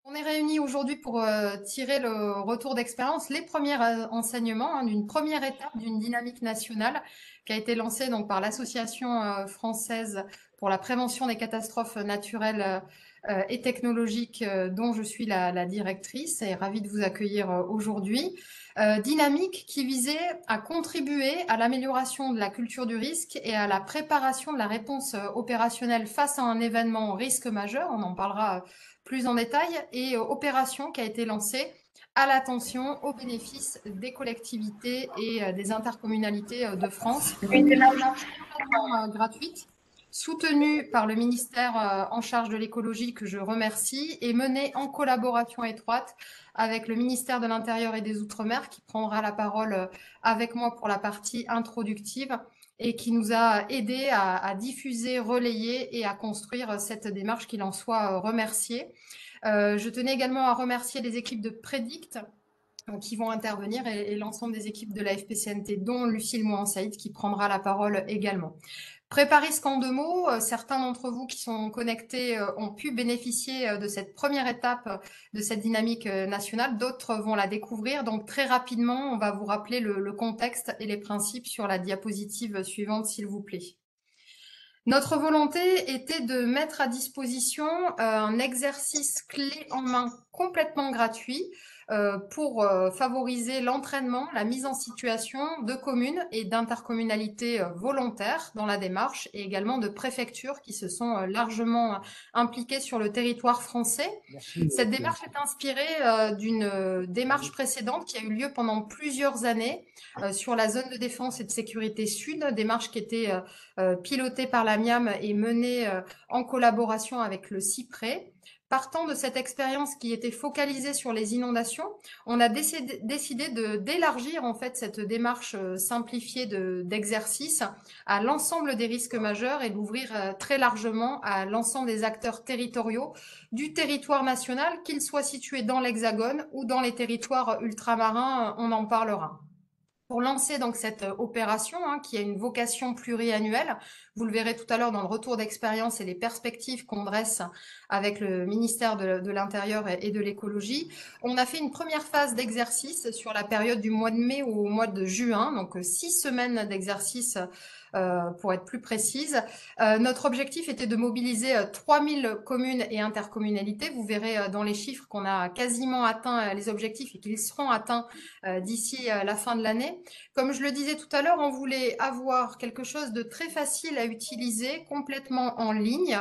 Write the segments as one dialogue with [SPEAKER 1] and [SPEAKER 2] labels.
[SPEAKER 1] On est réunis aujourd'hui pour tirer le retour d'expérience, les premiers enseignements d'une première étape d'une dynamique nationale qui a été lancée donc par l'Association française pour la prévention des catastrophes naturelles et technologiques, dont je suis la directrice et ravie de vous accueillir aujourd'hui. Dynamique qui visait à contribuer à l'amélioration de la culture du risque et à la préparation de la réponse opérationnelle face à un événement risque majeur. On en parlera plus en détail, et opération qui a été lancée à l'attention, au bénéfice des collectivités et des intercommunalités de France. Une démarche complètement gratuite, soutenue par le ministère en charge de l'écologie, que je remercie, et menée en collaboration étroite avec le ministère de l'Intérieur et des Outre-mer, qui prendra la parole avec moi pour la partie introductive et qui nous a aidés à diffuser, relayer et à construire cette démarche, qu'il en soit remercié. Je tenais également à remercier les équipes de Prédict qui vont intervenir et l'ensemble des équipes de la FPCNT, dont Lucille Mohan-Saïd qui prendra la parole également. Préparisque en 2 mots, certains d'entre vous qui sont connectés ont pu bénéficier de cette première étape de cette dynamique nationale, d'autres vont la découvrir. Donc très rapidement, on va vous rappeler le contexte et les principes sur la diapositive suivante, s'il vous plaît. Notre volonté était de mettre à disposition un exercice clé en main complètement gratuit pour favoriser l'entraînement, la mise en situation de communes et d'intercommunalités volontaires dans la démarche, et également de préfectures qui se sont largement impliquées sur le territoire français. Cette démarche est inspirée d'une démarche précédente qui a eu lieu pendant plusieurs années sur la zone de défense et de sécurité sud, démarche qui était pilotée par la MIAM et menée en collaboration avec le CIPRE. Partant de cette expérience qui était focalisée sur les inondations, on a décidé d'élargir en fait cette démarche simplifiée d'exercice à l'ensemble des risques majeurs et d'ouvrir très largement à l'ensemble des acteurs territoriaux du territoire national, qu'ils soient situés dans l'Hexagone ou dans les territoires ultramarins, on en parlera. Pour lancer donc cette opération qui a une vocation pluriannuelle, vous le verrez tout à l'heure dans le retour d'expérience et les perspectives qu'on dresse avec le ministère de l'Intérieur et de l'écologie, on a fait une première phase d'exercice sur la période du mois de mai au mois de juin, donc 6 semaines d'exercice pour être plus précise. Notre objectif était de mobiliser 3000 communes et intercommunalités. Vous verrez dans les chiffres qu'on a quasiment atteint les objectifs et qu'ils seront atteints d'ici la fin de l'année. Comme je le disais tout à l'heure, on voulait avoir quelque chose de très facile à utiliser, complètement en ligne,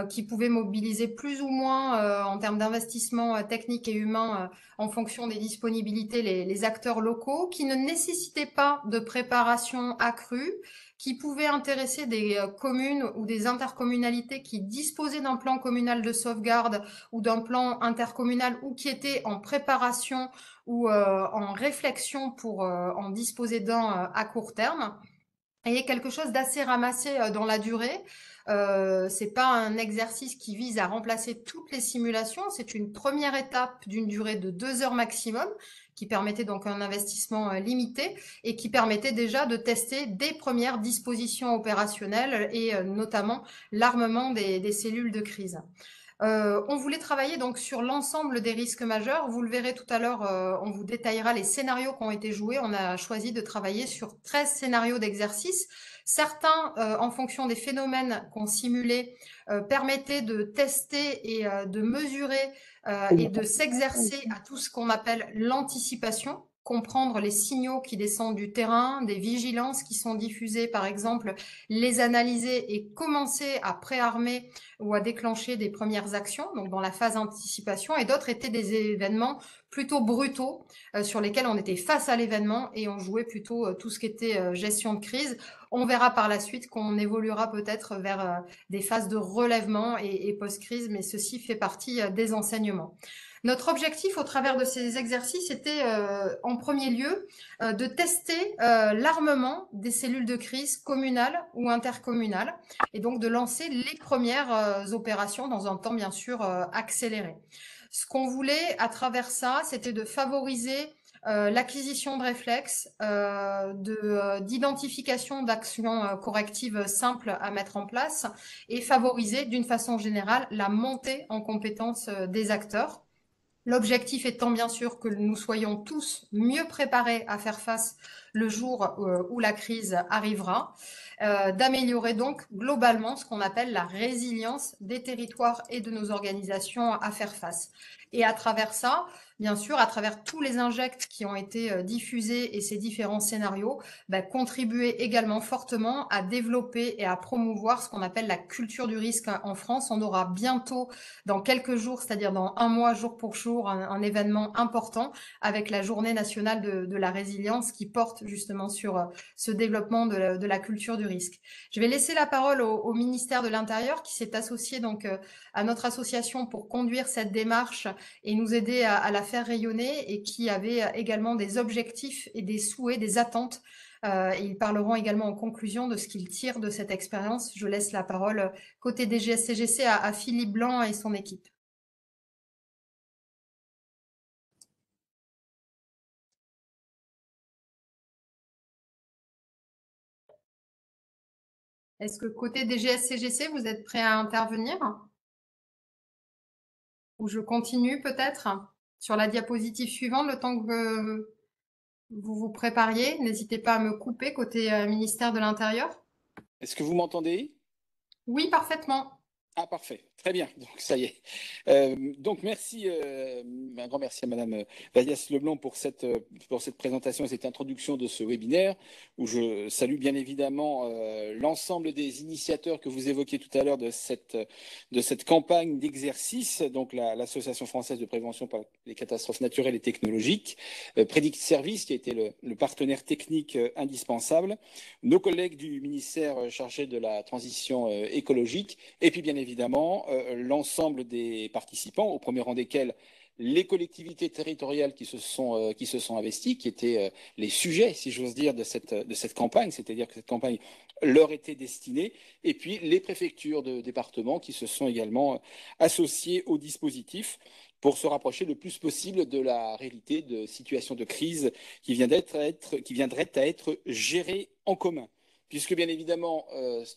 [SPEAKER 1] qui pouvait mobiliser plus ou moins en termes d'investissement technique et humain en fonction des disponibilités les acteurs locaux, qui ne nécessitaient pas de préparation accrue, qui pouvait intéresser des communes ou des intercommunalités qui disposaient d'un plan communal de sauvegarde ou d'un plan intercommunal ou qui étaient en préparation ou en réflexion pour en disposer d'un à court terme. Et quelque chose d'assez ramassé dans la durée. C'est pas un exercice qui vise à remplacer toutes les simulations, c'est une première étape d'une durée de 2 heures maximum, qui permettait donc un investissement limité et qui permettait déjà de tester des premières dispositions opérationnelles et notamment l'armement des cellules de crise. On voulait travailler donc sur l'ensemble des risques majeurs. Vous le verrez tout à l'heure, on vous détaillera les scénarios qui ont été joués. On a choisi de travailler sur 13 scénarios d'exercice. Certains, en fonction des phénomènes qu'on simulait, permettaient de tester et de mesurer et de s'exercer à tout ce qu'on appelle l'anticipation, comprendre les signaux qui descendent du terrain, des vigilances qui sont diffusées, par exemple, les analyser et commencer à préarmer ou à déclencher des premières actions, donc dans la phase anticipation, et d'autres étaient des événements plutôt brutaux sur lesquels on était face à l'événement et on jouait plutôt tout ce qui était gestion de crise. On verra par la suite qu'on évoluera peut-être vers des phases de relèvement et post-crise, mais ceci fait partie des enseignements. Notre objectif au travers de ces exercices était en premier lieu de tester l'armement des cellules de crise communales ou intercommunales et donc de lancer les premières opérations dans un temps bien sûr accéléré. Ce qu'on voulait à travers ça, c'était de favoriser l'acquisition de réflexes, d'identification d'actions correctives simples à mettre en place et favoriser d'une façon générale la montée en compétences des acteurs. L'objectif étant bien sûr que nous soyons tous mieux préparés à faire face le jour où la crise arrivera, d'améliorer donc globalement ce qu'on appelle la résilience des territoires et de nos organisations à faire face. Et à travers ça, bien sûr, à travers tous les injects qui ont été diffusés et ces différents scénarios, contribuer également fortement à développer et à promouvoir ce qu'on appelle la culture du risque en France. On aura bientôt, dans quelques jours, c'est-à-dire dans un mois, jour pour jour, un événement important avec la Journée nationale de la résilience qui porte justement sur ce développement de la culture du risque. Je vais laisser la parole au ministère de l'Intérieur qui s'est associé donc à notre association pour conduire cette démarche et nous aider à la faire rayonner et qui avait également des objectifs et des souhaits, des attentes. Et ils parleront également en conclusion de ce qu'ils tirent de cette expérience. Je laisse la parole côté DGS-CGC à Philippe Blanc et son équipe. Est-ce que côté DGS-CGC, vous êtes prêt à intervenir? Ou je continue peut-être sur la diapositive suivante le temps que vous vous prépariez. N'hésitez pas à me couper côté ministère de l'Intérieur.
[SPEAKER 2] Est-ce que vous m'entendez?
[SPEAKER 1] Oui, parfaitement.
[SPEAKER 2] Ah, parfait. Très bien. Donc, ça y est. Donc, merci, un grand merci à Madame Valliès-Leblanc pour cette présentation et cette introduction de ce webinaire où je salue bien évidemment l'ensemble des initiateurs que vous évoquiez tout à l'heure de cette campagne d'exercice, donc l'Association française de prévention par les catastrophes naturelles et technologiques, Predict Service qui a été le partenaire technique indispensable, nos collègues du ministère chargé de la transition écologique et puis bien évidemment l'ensemble des participants, au premier rang desquels les collectivités territoriales qui se sont investies, qui étaient les sujets, si j'ose dire, de cette campagne, c'est-à-dire que cette campagne leur était destinée, et puis les préfectures de départements qui se sont également associées au dispositif pour se rapprocher le plus possible de la réalité de situation de crise qui viendrait à être gérée en commun. Puisque bien évidemment,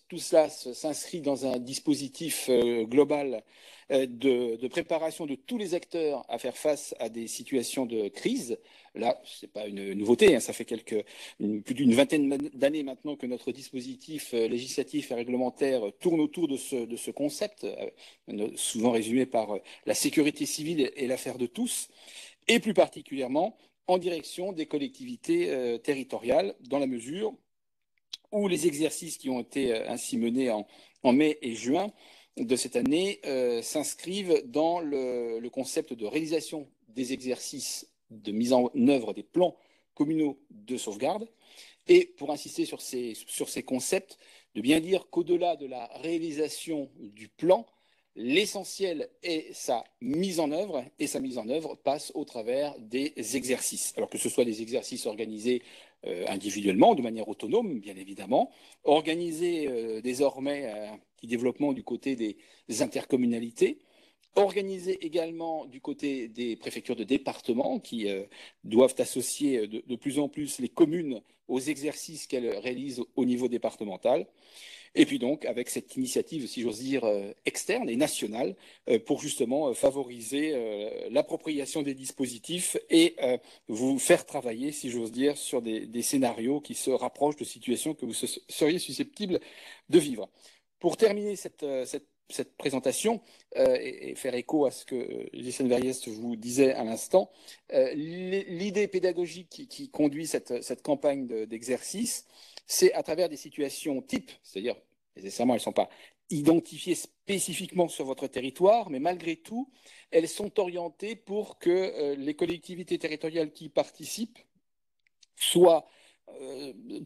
[SPEAKER 2] tout cela s'inscrit dans un dispositif global de préparation de tous les acteurs à faire face à des situations de crise. Là, ce n'est pas une nouveauté, hein, ça fait plus d'une vingtaine d'années maintenant que notre dispositif législatif et réglementaire tourne autour de ce concept, souvent résumé par la sécurité civile et l'affaire de tous, et plus particulièrement en direction des collectivités territoriales, dans la mesure où les exercices qui ont été ainsi menés en mai et juin de cette année s'inscrivent dans le concept de réalisation des exercices de mise en œuvre des plans communaux de sauvegarde. Et pour insister sur ces concepts, de bien dire qu'au-delà de la réalisation du plan, l'essentiel est sa mise en œuvre, et sa mise en œuvre passe au travers des exercices. Alors que ce soit des exercices organisés individuellement, de manière autonome, bien évidemment, organisés désormais un petit développement du côté des intercommunalités, organisé également du côté des préfectures de département qui doivent associer de plus en plus les communes aux exercices qu'elles réalisent au niveau départemental. Et puis donc avec cette initiative, si j'ose dire, externe et nationale pour justement favoriser l'appropriation des dispositifs et vous faire travailler, si j'ose dire, sur des scénarios qui se rapprochent de situations que vous seriez susceptibles de vivre. Pour terminer cette présentation et faire écho à ce que Gisèle Verriès vous disait à l'instant, l'idée pédagogique qui conduit cette campagne d'exercice, c'est à travers des situations types, c'est-à-dire nécessairement elles ne sont pas identifiées spécifiquement sur votre territoire, mais malgré tout, elles sont orientées pour que les collectivités territoriales qui y participent soient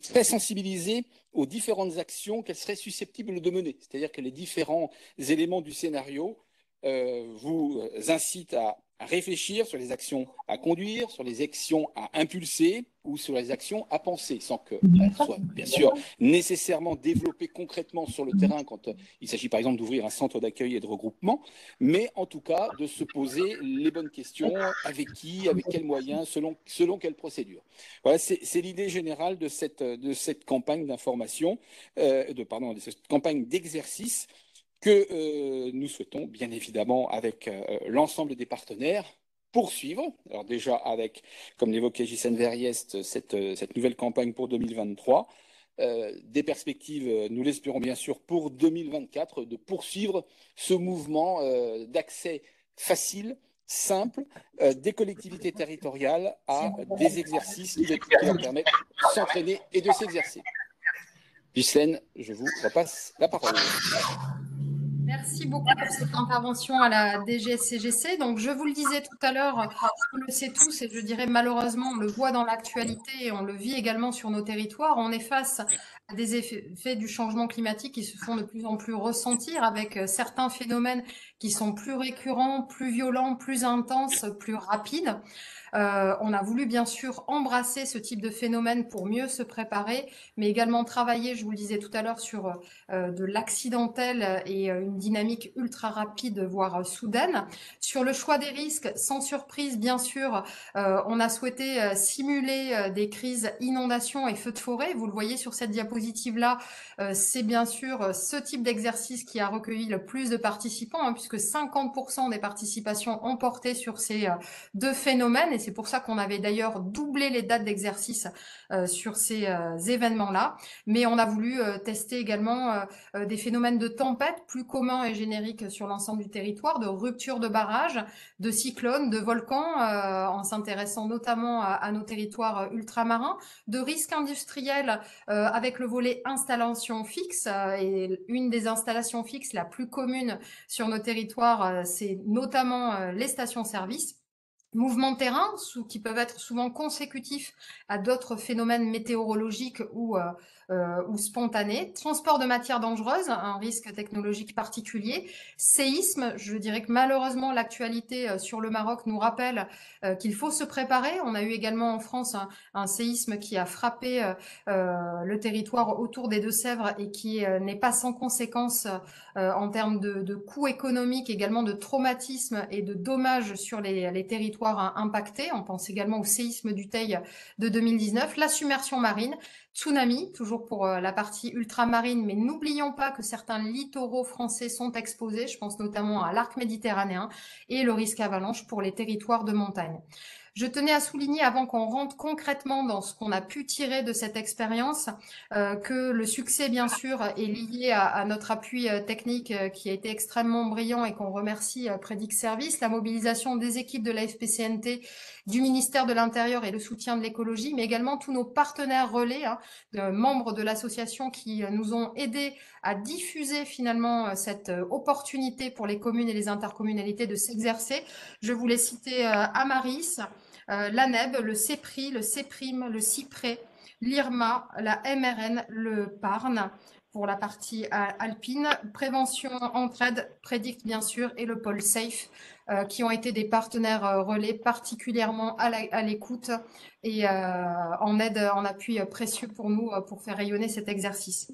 [SPEAKER 2] très sensibilisées aux différentes actions qu'elles seraient susceptibles de mener. C'est-à-dire que les différents éléments du scénario vous incitent à réfléchir sur les actions à conduire, sur les actions à impulser ou sur les actions à penser, sans qu'elles soient bien sûr nécessairement développées concrètement sur le terrain quand il s'agit par exemple d'ouvrir un centre d'accueil et de regroupement, mais en tout cas de se poser les bonnes questions, avec qui, avec quels moyens, selon quelle procédure. Voilà, c'est l'idée générale de cette campagne d'information, de cette campagne d'exercice que nous souhaitons, bien évidemment, avec l'ensemble des partenaires, poursuivre. Alors déjà avec, comme l'évoquait Ghislaine Verriest, cette nouvelle campagne pour 2023. Des perspectives, nous l'espérons bien sûr, pour 2024, de poursuivre ce mouvement d'accès facile, simple, des collectivités territoriales à des exercices qui leur permettent de s'entraîner et de s'exercer. Ghislaine, je vous repasse la parole.
[SPEAKER 1] Merci beaucoup pour cette intervention à la DGSCGC. Donc, je vous le disais tout à l'heure, on le sait tous et je dirais malheureusement, on le voit dans l'actualité et on le vit également sur nos territoires. On est face à des effets du changement climatique qui se font de plus en plus ressentir avec certains phénomènes qui sont plus récurrents, plus violents, plus intenses, plus rapides. On a voulu bien sûr embrasser ce type de phénomène pour mieux se préparer, mais également travailler, je vous le disais tout à l'heure, sur de l'accidentel et une dynamique ultra rapide, voire soudaine. Sur le choix des risques, sans surprise, bien sûr, on a souhaité simuler des crises inondations et feux de forêt. Vous le voyez sur cette diapositive-là, c'est bien sûr ce type d'exercice qui a recueilli le plus de participants, hein, puisque 50% des participations ont porté sur ces deux phénomènes. Et c'est pour ça qu'on avait d'ailleurs doublé les dates d'exercice sur ces événements-là. Mais on a voulu tester également des phénomènes de tempête plus communs et génériques sur l'ensemble du territoire, de rupture de barrages, de cyclones, de volcans, en s'intéressant notamment à nos territoires ultramarins, de risques industriels avec le volet installation fixe. Et une des installations fixes la plus commune sur nos territoires, c'est notamment les stations-service. Mouvements de terrain qui peuvent être souvent consécutifs à d'autres phénomènes météorologiques ou spontanés. Transport de matières dangereuses, un risque technologique particulier. Séisme, je dirais que malheureusement l'actualité sur le Maroc nous rappelle qu'il faut se préparer. On a eu également en France un séisme qui a frappé le territoire autour des Deux-Sèvres et qui n'est pas sans conséquences en termes de coûts économiques, également de traumatismes et de dommages sur les territoires impactés. On pense également au séisme du Teil de 2019, la submersion marine, tsunami, toujours pour la partie ultramarine, mais n'oublions pas que certains littoraux français sont exposés, je pense notamment à l'arc méditerranéen, et le risque avalanche pour les territoires de montagne. Je tenais à souligner, avant qu'on rentre concrètement dans ce qu'on a pu tirer de cette expérience, que le succès, bien sûr, est lié à notre appui technique qui a été extrêmement brillant et qu'on remercie Predix Service, la mobilisation des équipes de la FPCNT, du ministère de l'Intérieur et le soutien de l'écologie, mais également tous nos partenaires relais, hein, membres de l'association qui nous ont aidés à diffuser finalement cette opportunité pour les communes et les intercommunalités de s'exercer. Je voulais citer Amaris, l'ANEB, le CEPRI, le CEPRIM, le CIPRE, l'IRMA, la MRN, le PARN pour la partie alpine, prévention, entraide, Prédict bien sûr, et le pôle SAFE, qui ont été des partenaires relais particulièrement à l'écoute et en aide, en appui précieux pour nous pour faire rayonner cet exercice.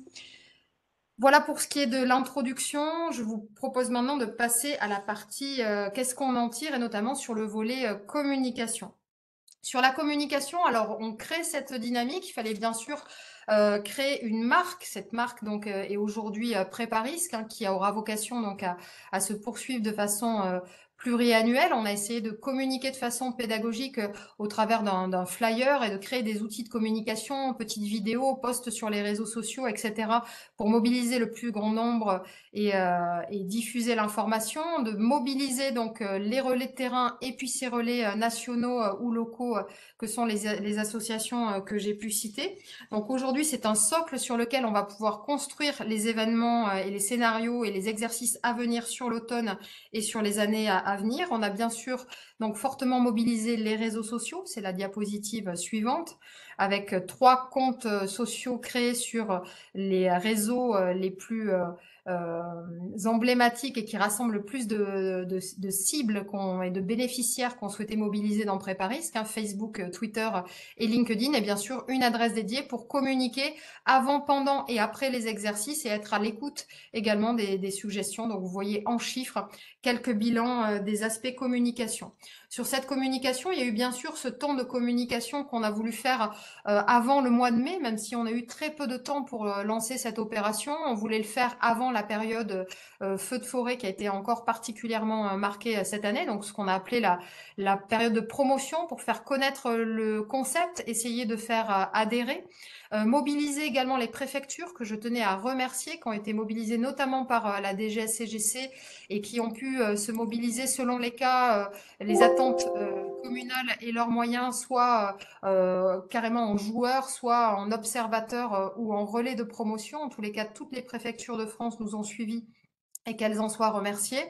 [SPEAKER 1] Voilà pour ce qui est de l'introduction. Je vous propose maintenant de passer à la partie qu'est-ce qu'on en tire et notamment sur le volet communication. Sur la communication, alors on crée cette dynamique, il fallait bien sûr créer une marque. Cette marque donc est aujourd'hui Préparisque, hein, qui aura vocation donc à se poursuivre de façon pluriannuelle. On a essayé de communiquer de façon pédagogique au travers d'un flyer et de créer des outils de communication, petites vidéos, posts sur les réseaux sociaux, etc., pour mobiliser le plus grand nombre et diffuser l'information, de mobiliser donc les relais de terrain et puis ces relais nationaux ou locaux que sont les associations que j'ai pu citer. Donc aujourd'hui, c'est un socle sur lequel on va pouvoir construire les événements et les scénarios et les exercices à venir sur l'automne et sur les années à venir. On a bien sûr donc fortement mobilisé les réseaux sociaux, c'est la diapositive suivante, avec 3 comptes sociaux créés sur les réseaux les plus emblématiques et qui rassemblent le plus de cibles et de bénéficiaires qu'on souhaitait mobiliser dans Préparisque, hein, Facebook, Twitter et LinkedIn, et bien sûr une adresse dédiée pour communiquer avant, pendant et après les exercices et être à l'écoute également des suggestions. Donc vous voyez en chiffres quelques bilans des aspects communication. Sur cette communication, il y a eu bien sûr ce temps de communication qu'on a voulu faire avant le mois de mai, même si on a eu très peu de temps pour lancer cette opération. On voulait le faire avant la période feu de forêt qui a été encore particulièrement marquée cette année, donc ce qu'on a appelé la période de promotion pour faire connaître le concept, essayer de faire adhérer. Mobiliser également les préfectures que je tenais à remercier, qui ont été mobilisées notamment par la DGS-CGC et qui ont pu se mobiliser selon les cas, les attentes communales et leurs moyens, soit carrément en joueurs, soit en observateurs ou en relais de promotion. En tous les cas, toutes les préfectures de France nous ont suivis et qu'elles en soient remerciées.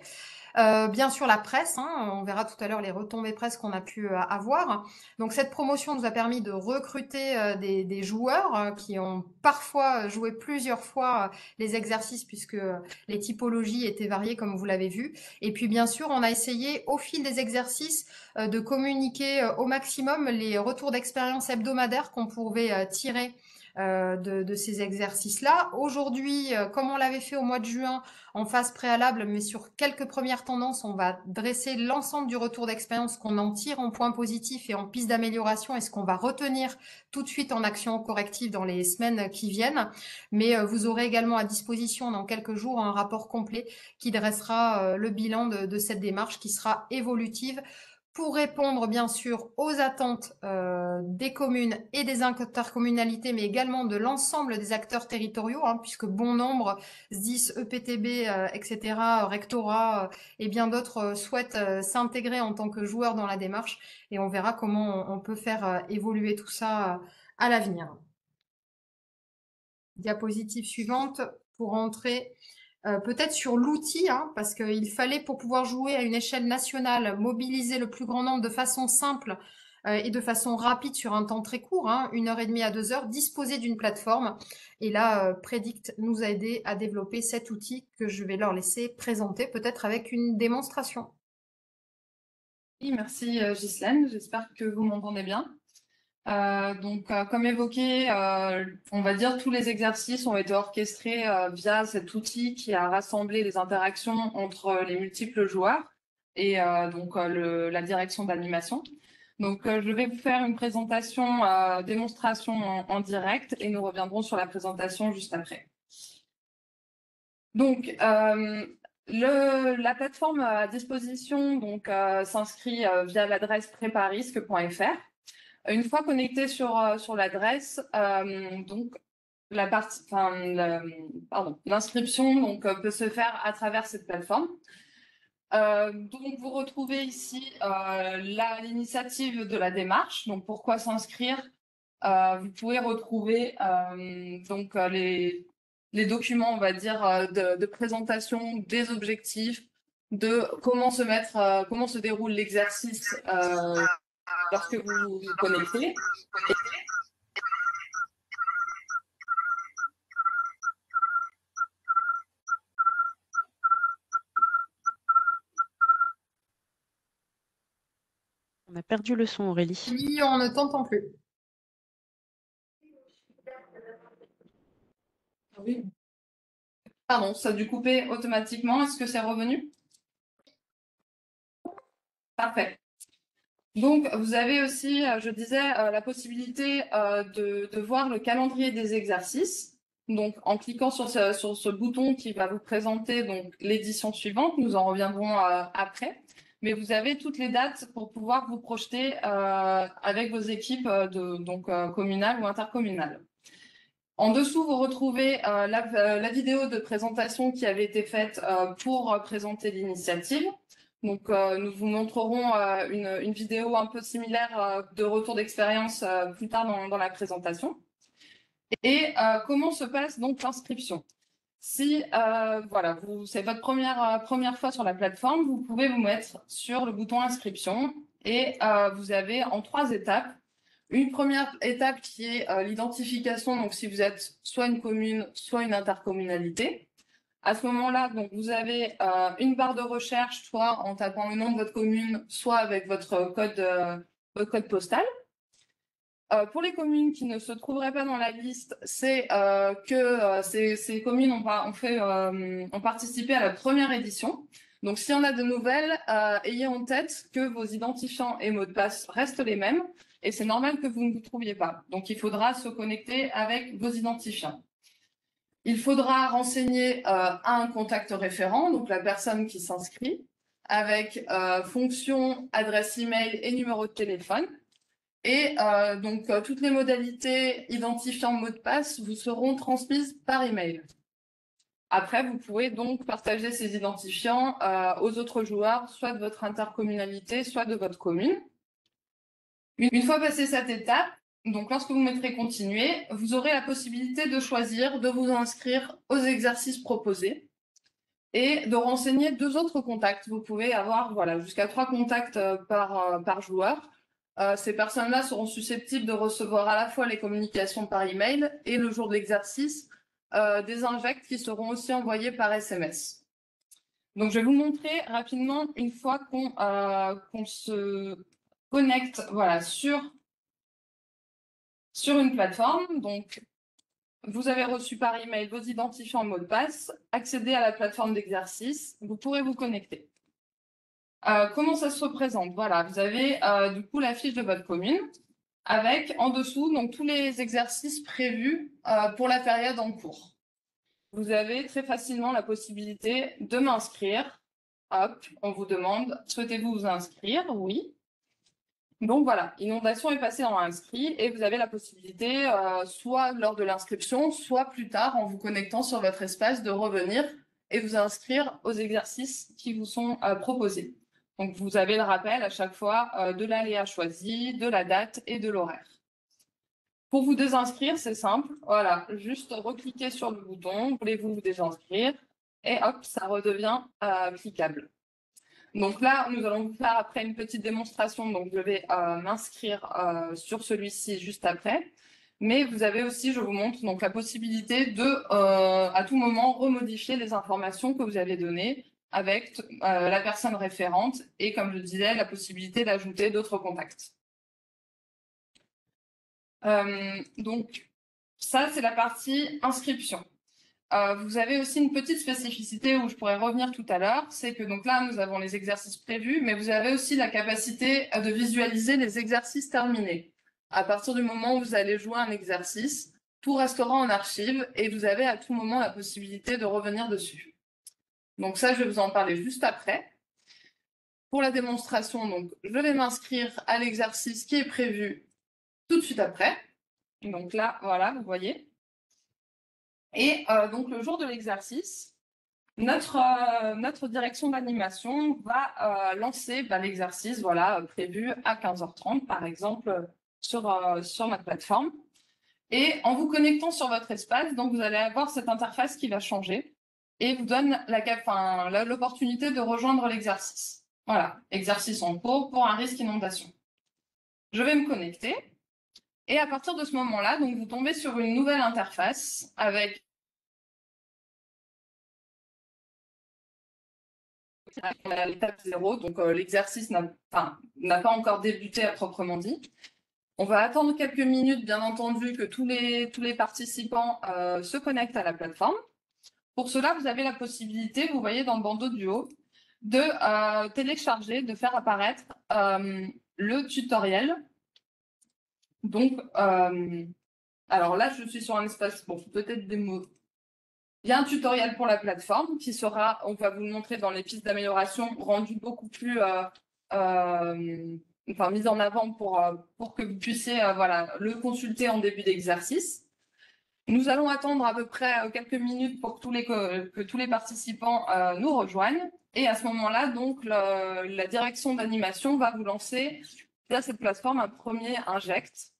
[SPEAKER 1] Bien sûr, la presse, hein, on verra tout à l'heure les retombées presse qu'on a pu avoir. Donc cette promotion nous a permis de recruter des joueurs qui ont parfois joué plusieurs fois les exercices puisque les typologies étaient variées comme vous l'avez vu. Et puis bien sûr, on a essayé au fil des exercices de communiquer au maximum les retours d'expérience hebdomadaires qu'on pouvait tirer de ces exercices-là. Aujourd'hui, comme on l'avait fait au mois de juin, en phase préalable, mais sur quelques premières tendances, on va dresser l'ensemble du retour d'expérience qu'on en tire en points positifs et en pistes d'amélioration et ce qu'on va retenir tout de suite en action corrective dans les semaines qui viennent. Mais vous aurez également à disposition dans quelques jours un rapport complet qui dressera le bilan de cette démarche qui sera évolutive pour répondre bien sûr aux attentes des communes et des intercommunalités, mais également de l'ensemble des acteurs territoriaux, hein, puisque bon nombre, SDIS, EPTB, etc., rectorat et bien d'autres souhaitent s'intégrer en tant que joueurs dans la démarche, et on verra comment on peut faire évoluer tout ça à l'avenir. Diapositive suivante pour entrer peut-être sur l'outil, hein, parce qu'il fallait, pour pouvoir jouer à une échelle nationale, mobiliser le plus grand nombre de façon simple et de façon rapide sur un temps très court, hein, 1h30 à 2 heures, disposer d'une plateforme. Et là, Predict nous a aidé à développer cet outil que je vais leur laisser présenter, peut-être avec une démonstration.
[SPEAKER 3] Oui, merci Ghislaine, j'espère que vous m'entendez bien. Comme évoqué, on va dire tous les exercices ont été orchestrés via cet outil qui a rassemblé les interactions entre les multiples joueurs et la direction d'animation. Donc, je vais vous faire une présentation, démonstration en direct et nous reviendrons sur la présentation juste après. Donc, la plateforme à disposition s'inscrit via l'adresse préparisque.fr. Une fois connecté sur l'adresse, l'inscription peut se faire à travers cette plateforme. Donc vous retrouvez ici l'initiative de la démarche. Donc pourquoi s'inscrire? Vous pouvez retrouver les documents, on va dire, de présentation des objectifs, de comment se déroule l'exercice lorsque vous vous connectez.
[SPEAKER 4] On a perdu le son, Aurélie.
[SPEAKER 1] Oui, on ne t'entend plus.
[SPEAKER 3] Oui. Pardon, ça a dû couper automatiquement. Est-ce que c'est revenu? Parfait. Donc, vous avez aussi, je disais, la possibilité de voir le calendrier des exercices. Donc, en cliquant sur ce bouton qui va vous présenter l'édition suivante, nous en reviendrons après. Mais vous avez toutes les dates pour pouvoir vous projeter avec vos équipes communales ou intercommunales. En dessous, vous retrouvez la vidéo de présentation qui avait été faite pour présenter l'initiative. Donc, nous vous montrerons une vidéo un peu similaire de retour d'expérience plus tard dans la présentation. Et comment se passe donc l'inscription? Si c'est votre première fois sur la plateforme, vous pouvez vous mettre sur le bouton inscription et vous avez en 3 étapes. Une première étape qui est l'identification, donc si vous êtes soit une commune, soit une intercommunalité. À ce moment-là, donc vous avez une barre de recherche, soit en tapant le nom de votre commune, soit avec votre code postal. Pour les communes qui ne se trouveraient pas dans la liste, c'est que ces communes ont participé à la première édition. Donc, s'il y en a de nouvelles, ayez en tête que vos identifiants et mots de passe restent les mêmes. Et c'est normal que vous ne vous trouviez pas. Donc, il faudra se connecter avec vos identifiants. Il faudra renseigner un contact référent, donc la personne qui s'inscrit, avec fonction, adresse email et numéro de téléphone. Et donc, toutes les modalités identifiant mot de passe vous seront transmises par email. Après, vous pouvez donc partager ces identifiants aux autres joueurs, soit de votre intercommunalité, soit de votre commune. Une fois passé cette étape, donc lorsque vous mettrez continuer, vous aurez la possibilité de choisir de vous inscrire aux exercices proposés et de renseigner 2 autres contacts. Vous pouvez avoir jusqu'à 3 contacts par joueur. Ces personnes-là seront susceptibles de recevoir à la fois les communications par email et le jour de l'exercice, des injects qui seront aussi envoyés par SMS. Donc, je vais vous montrer rapidement une fois qu'on se connecte sur une plateforme. Donc, vous avez reçu par email vos identifiants mot de passe, accédez à la plateforme d'exercice, vous pourrez vous connecter. Comment ça se représente? Voilà, vous avez du coup la fiche de votre commune avec en dessous donc tous les exercices prévus pour la période en cours. Vous avez très facilement la possibilité de m'inscrire. Hop, on vous demande, souhaitez-vous vous inscrire? Oui. Donc voilà, inondation est passée en inscrit et vous avez la possibilité, soit lors de l'inscription, soit plus tard en vous connectant sur votre espace de revenir et vous inscrire aux exercices qui vous sont proposés. Donc vous avez le rappel à chaque fois de l'aléa choisi, de la date et de l'horaire. Pour vous désinscrire, c'est simple, voilà, juste recliquer sur le bouton, voulez-vous vous désinscrire, et hop, ça redevient cliquable. Donc là, nous allons vous faire après une petite démonstration. Donc, je vais m'inscrire sur celui-ci juste après. Mais vous avez aussi, je vous montre, donc la possibilité de, à tout moment, remodifier les informations que vous avez données avec la personne référente et, comme je disais, la possibilité d'ajouter d'autres contacts. Donc, ça, c'est la partie inscription. Vous avez aussi une petite spécificité où je pourrais revenir tout à l'heure, c'est que donc là, nous avons les exercices prévus, mais vous avez aussi la capacité de visualiser les exercices terminés. À partir du moment où vous allez jouer un exercice, tout restera en archive et vous avez à tout moment la possibilité de revenir dessus. Donc ça, je vais vous en parler juste après. Pour la démonstration, donc, je vais m'inscrire à l'exercice qui est prévu tout de suite après. Donc là, voilà, vous voyez. Et donc, le jour de l'exercice, notre direction d'animation va lancer l'exercice prévu à 15h30, par exemple, sur notre plateforme. Et en vous connectant sur votre espace, donc, vous allez avoir cette interface qui va changer et vous donne l'opportunité de rejoindre l'exercice. Voilà, exercice en cours pour un risque inondation. Je vais me connecter. Et à partir de ce moment-là, donc, vous tombez sur une nouvelle interface avec l'étape 0, donc l'exercice n'a pas encore débuté à proprement dit. On va attendre quelques minutes, bien entendu, que tous les participants se connectent à la plateforme. Pour cela, vous avez la possibilité, vous voyez dans le bandeau du haut, de télécharger, de faire apparaître le tutoriel. Donc, alors là, je suis sur un espace, bon, peut-être des mots. Il y a un tutoriel pour la plateforme qui sera, on va vous le montrer dans les pistes d'amélioration, rendu beaucoup plus mise en avant pour que vous puissiez le consulter en début d'exercice. Nous allons attendre à peu près quelques minutes pour que tous les participants nous rejoignent. Et à ce moment-là, donc, la direction d'animation va vous lancer via cette plateforme un premier inject.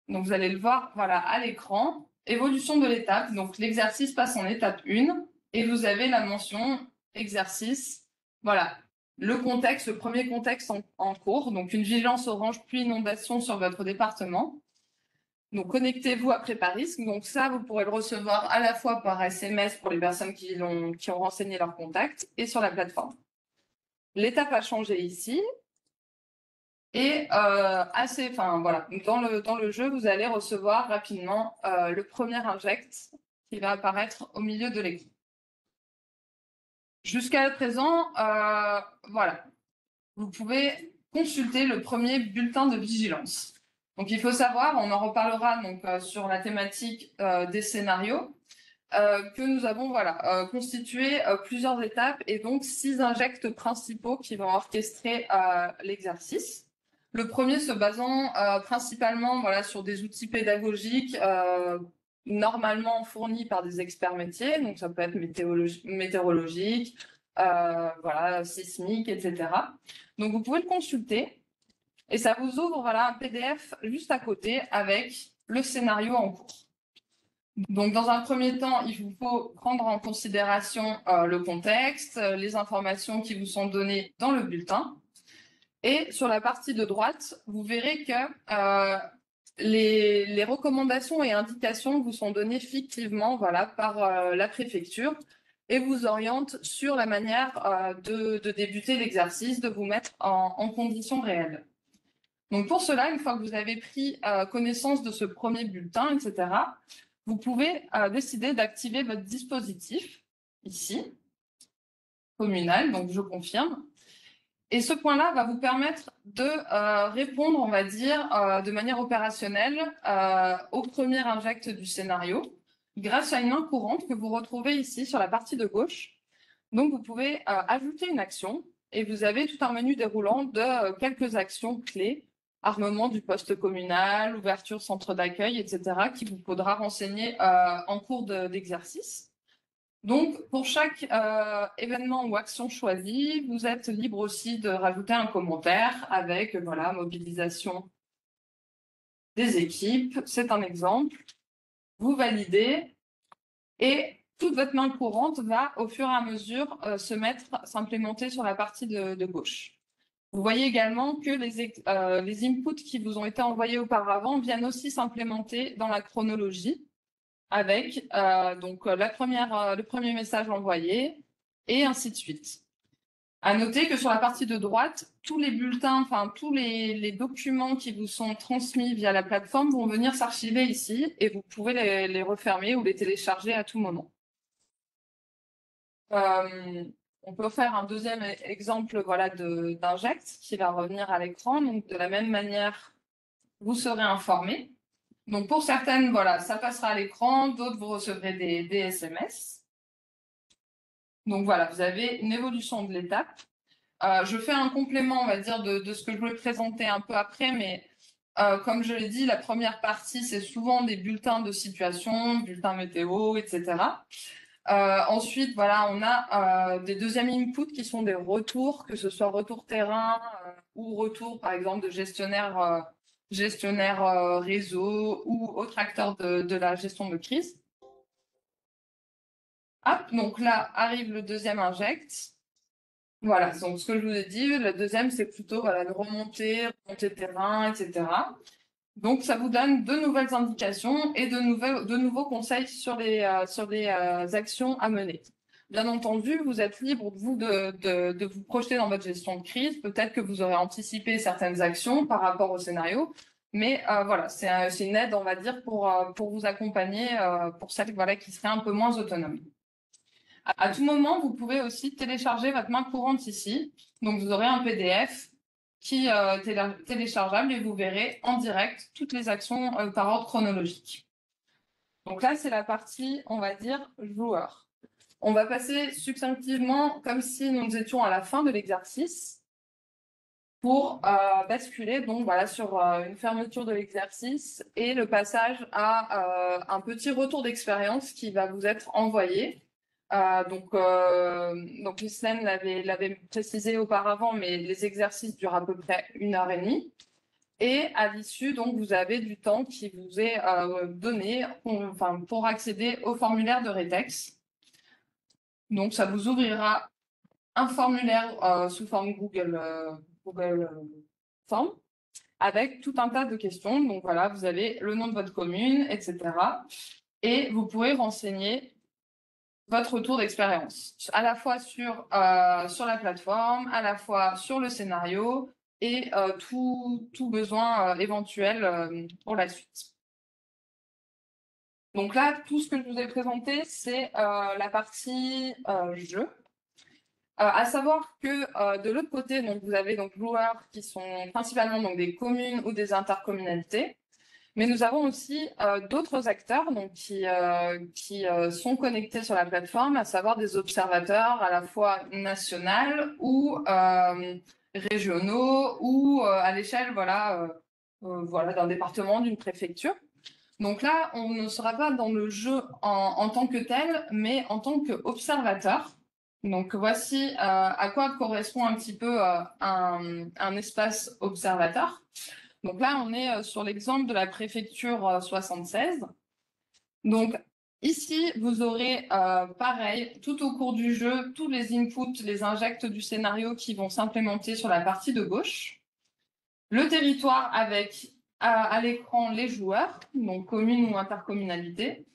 [SPEAKER 3] Donc, vous allez le voir à l'écran. Évolution de l'étape, donc l'exercice passe en étape 1 et vous avez la mention exercice, le contexte, le premier contexte en cours, donc une vigilance orange puis inondation sur votre département. Donc connectez-vous à Préparisque, donc ça vous pourrez le recevoir à la fois par SMS pour les personnes qui ont renseigné leur contact et sur la plateforme. L'étape a changé ici. Et dans le jeu, vous allez recevoir rapidement le premier inject qui va apparaître au milieu de l'écran. Jusqu'à présent, vous pouvez consulter le premier bulletin de vigilance. Donc, il faut savoir, on en reparlera donc, sur la thématique des scénarios, que nous avons constitué plusieurs étapes et donc 6 injects principaux qui vont orchestrer l'exercice. Le premier se basant principalement sur des outils pédagogiques normalement fournis par des experts métiers, donc ça peut être météorologique, sismique, etc. Donc vous pouvez le consulter et ça vous ouvre un PDF juste à côté avec le scénario en cours. Donc, dans un premier temps, il vous faut prendre en considération le contexte, les informations qui vous sont données dans le bulletin. Et sur la partie de droite, vous verrez que les recommandations et indications vous sont données fictivement par la préfecture et vous orientent sur la manière de débuter l'exercice, de vous mettre en conditions réelles. Donc, pour cela, une fois que vous avez pris connaissance de ce premier bulletin, etc., vous pouvez décider d'activer votre dispositif, ici, communal, donc je confirme. Et ce point-là va vous permettre de répondre, on va dire, de manière opérationnelle au premier inject du scénario, grâce à une main courante que vous retrouvez ici sur la partie de gauche. Donc, vous pouvez ajouter une action et vous avez tout un menu déroulant de quelques actions clés. Armement du poste communal, ouverture centre d'accueil, etc., qu'il vous faudra renseigner en cours d'exercice. Donc, pour chaque événement ou action choisie, vous êtes libre aussi de rajouter un commentaire avec, mobilisation des équipes. C'est un exemple. Vous validez et toute votre main courante va, au fur et à mesure, s'implémenter sur la partie de gauche. Vous voyez également que les inputs qui vous ont été envoyés auparavant viennent aussi s'implémenter dans la chronologie avec le premier message envoyé et ainsi de suite. À noter que sur la partie de droite, tous les bulletins, tous les documents qui vous sont transmis via la plateforme vont venir s'archiver ici et vous pouvez les refermer ou les télécharger à tout moment. On peut faire un deuxième exemple d'inject qui va revenir à l'écran. Donc, de la même manière, vous serez informé. Donc, pour certaines, ça passera à l'écran. D'autres, vous recevrez des SMS. Donc, vous avez une évolution de l'étape. Je fais un complément, on va dire, de ce que je voulais présenter un peu après, mais comme je l'ai dit, la première partie, c'est souvent des bulletins de situation, bulletins météo, etc. Ensuite, on a des deuxièmes inputs qui sont des retours, que ce soit retour terrain ou retour, par exemple, de gestionnaire réseau ou autre acteur de la gestion de crise. Hop, donc là arrive le deuxième inject. Voilà, donc ce que je vous ai dit, le deuxième, c'est plutôt de remonter terrain, etc. Donc, ça vous donne de nouvelles indications et de nouveaux conseils sur des actions à mener. Bien entendu, vous êtes libre, de vous projeter dans votre gestion de crise. Peut-être que vous aurez anticipé certaines actions par rapport au scénario. Mais c'est une aide, on va dire, pour vous accompagner pour celles qui seraient un peu moins autonomes. À tout moment, vous pouvez aussi télécharger votre main courante ici. Donc, vous aurez un PDF qui est téléchargeable et vous verrez en direct toutes les actions par ordre chronologique. Donc là, c'est la partie, on va dire, joueur. On va passer succinctivement comme si nous étions à la fin de l'exercice pour basculer sur une fermeture de l'exercice et le passage à un petit retour d'expérience qui va vous être envoyé. Donc Ghislaine l'avait précisé auparavant, mais les exercices durent à peu près 1h30. Et à l'issue, donc, vous avez du temps qui vous est donné pour accéder au formulaire de Retex. Donc, ça vous ouvrira un formulaire sous forme Google Form avec tout un tas de questions. Donc, vous avez le nom de votre commune, etc. Et vous pourrez renseigner votre retour d'expérience, à la fois sur la plateforme, à la fois sur le scénario et tout besoin éventuel pour la suite. Donc là, tout ce que je vous ai présenté, c'est la partie jeu. À savoir que de l'autre côté, donc vous avez donc joueurs qui sont principalement donc des communes ou des intercommunalités, mais nous avons aussi d'autres acteurs donc qui sont connectés sur la plateforme, à savoir des observateurs à la fois nationaux ou régionaux ou à l'échelle voilà d'un département, d'une préfecture. Donc là, on ne sera pas dans le jeu en tant que tel, mais en tant qu'observateur. Donc voici à quoi correspond un petit peu un espace observateur. Donc là, on est sur l'exemple de la préfecture 76. Donc ici, vous aurez pareil, tout au cours du jeu, tous les inputs, les injects du scénario qui vont s'implémenter sur la partie de gauche. Le territoire avec à l'écran les joueurs, donc communes ou intercommunalités.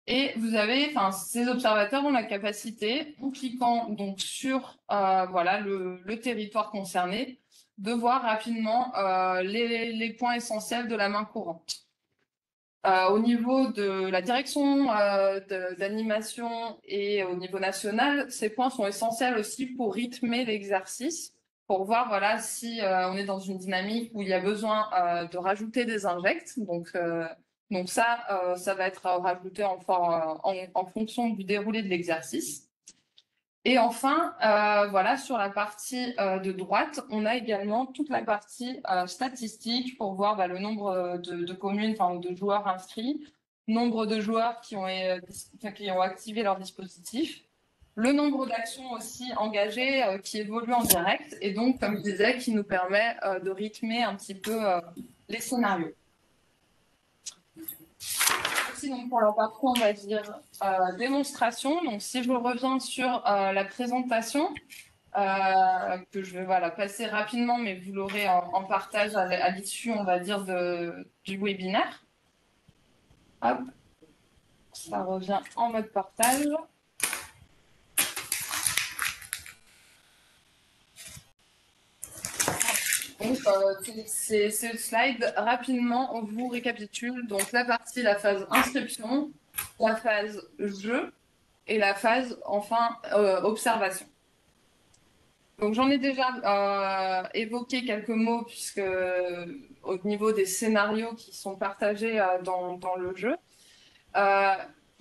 [SPEAKER 3] Et vous avez, enfin, ces observateurs ont la capacité, en cliquant donc sur voilà le territoire concerné, de voir rapidement les points essentiels de la main courante. Au niveau de la direction d'animation et au niveau national, ces points sont essentiels aussi pour rythmer l'exercice, pour voir voilà si on est dans une dynamique où il y a besoin de rajouter des injects. Donc ça va être rajouté en fonction du déroulé de l'exercice. Et enfin, voilà, sur la partie de droite, on a également toute la partie statistique pour voir le nombre de communes, enfin de joueurs inscrits, nombre de joueurs qui ont activé leur dispositif, le nombre d'actions aussi engagées qui évoluent en direct, et donc, comme je disais, qui nous permet de rythmer un petit peu les scénarios. Aussi, donc, pour la partie, on va dire, démonstration. Donc, si je reviens sur la présentation, que je vais passer rapidement, mais vous l'aurez en partage à l'issue, on va dire, du webinaire. Hop, ça revient en mode partage. Donc, ces slides, rapidement, on vous récapitule. Donc, la phase inscription, la phase jeu et la phase, enfin, observation. Donc, j'en ai déjà évoqué quelques mots, puisque au niveau des scénarios qui sont partagés dans le jeu,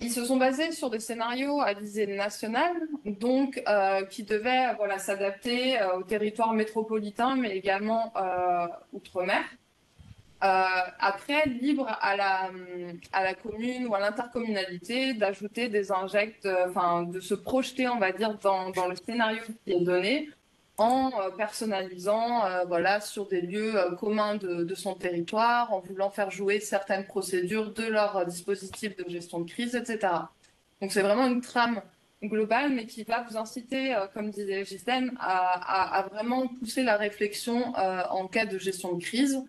[SPEAKER 3] ils se sont basés sur des scénarios à visée nationale, donc qui devaient s'adapter au territoire métropolitain, mais également outre-mer. Après, libre à la commune ou à l'intercommunalité d'ajouter des injects, de se projeter, on va dire, dans le scénario qui est donné, en personnalisant sur des lieux communs de son territoire, en voulant faire jouer certaines procédures de leur dispositif de gestion de crise, etc. Donc c'est vraiment une trame globale, mais qui va vous inciter, comme disait Ghislaine, à vraiment pousser la réflexion en cas de gestion de crise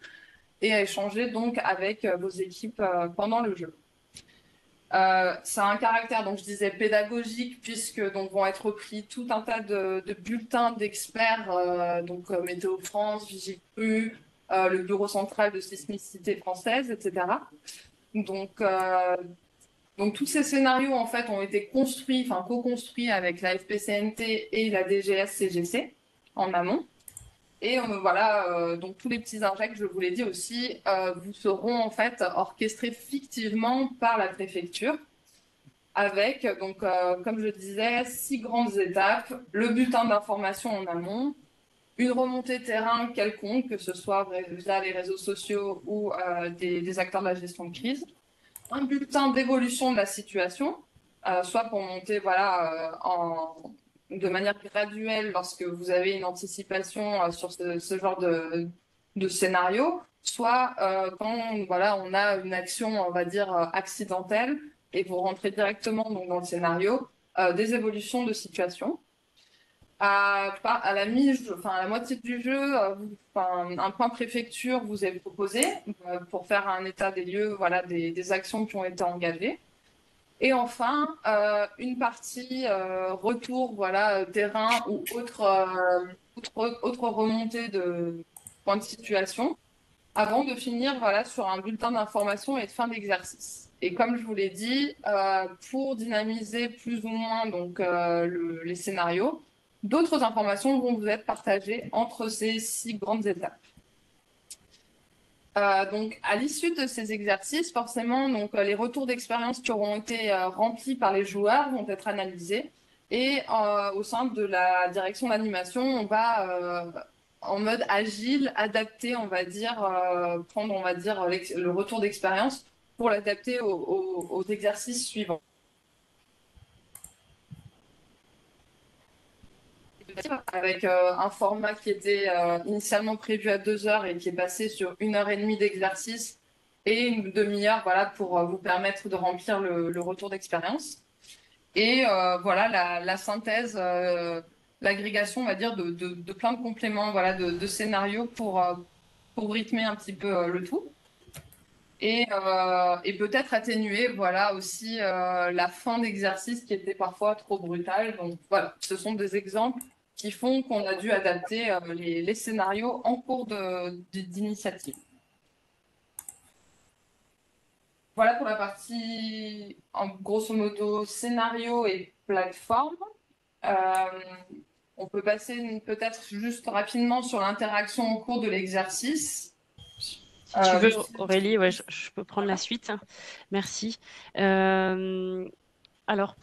[SPEAKER 3] et à échanger donc avec vos équipes pendant le jeu. Ça a un caractère, donc je disais, pédagogique, puisque donc vont être pris tout un tas de bulletins d'experts, donc Météo France, Vigicru, le Bureau central de sismicité française, etc. Donc tous ces scénarios en fait ont été construits, enfin co-construits avec la FPCNT et la DGS-CGC en amont. Et donc tous les petits injects, je vous l'ai dit aussi, vous seront en fait orchestrés fictivement par la préfecture, avec, donc, comme je disais, 6 grandes étapes, le bulletin d'information en amont, une remontée terrain quelconque, que ce soit via les réseaux sociaux ou des acteurs de la gestion de crise, un bulletin d'évolution de la situation, soit pour monter de manière graduelle lorsque vous avez une anticipation sur ce genre de scénario, soit quand on a une action, on va dire, accidentelle, et vous rentrez directement donc, dans le scénario, des évolutions de situation. À la moitié du jeu, un point préfecture vous est proposé pour faire un état des lieux, des actions qui ont été engagées. Et enfin, une partie retour, terrain ou autre remontée de points de situation, avant de finir sur un bulletin d'information et de fin d'exercice. Et comme je vous l'ai dit, pour dynamiser plus ou moins donc, les scénarios, d'autres informations vont vous être partagées entre ces 6 grandes étapes. Donc, à l'issue de ces exercices, forcément, donc, les retours d'expérience qui auront été remplis par les joueurs vont être analysés. Et au sein de la direction d'animation, on va, en mode agile, adapter, on va dire, prendre, on va dire, le retour d'expérience pour l'adapter aux exercices suivants. Avec un format qui était initialement prévu à 2 heures et qui est passé sur 1 heure et demie d'exercice et une demi-heure, voilà, pour vous permettre de remplir le retour d'expérience. Et voilà la synthèse, l'agrégation, on va dire, de plein de compléments, voilà, de scénarios pour rythmer un petit peu le tout. Et peut-être atténuer, voilà, aussi la fin d'exercice qui était parfois trop brutale. Donc voilà, ce sont des exemples qui font qu'on a dû adapter les scénarios en cours d'initiative. Voilà pour la partie, en grosso modo, scénario et plateforme. On peut passer peut-être juste rapidement sur l'interaction au cours de l'exercice.
[SPEAKER 4] Si tu veux, Aurélie, ouais, je peux prendre la suite. Merci. Alors,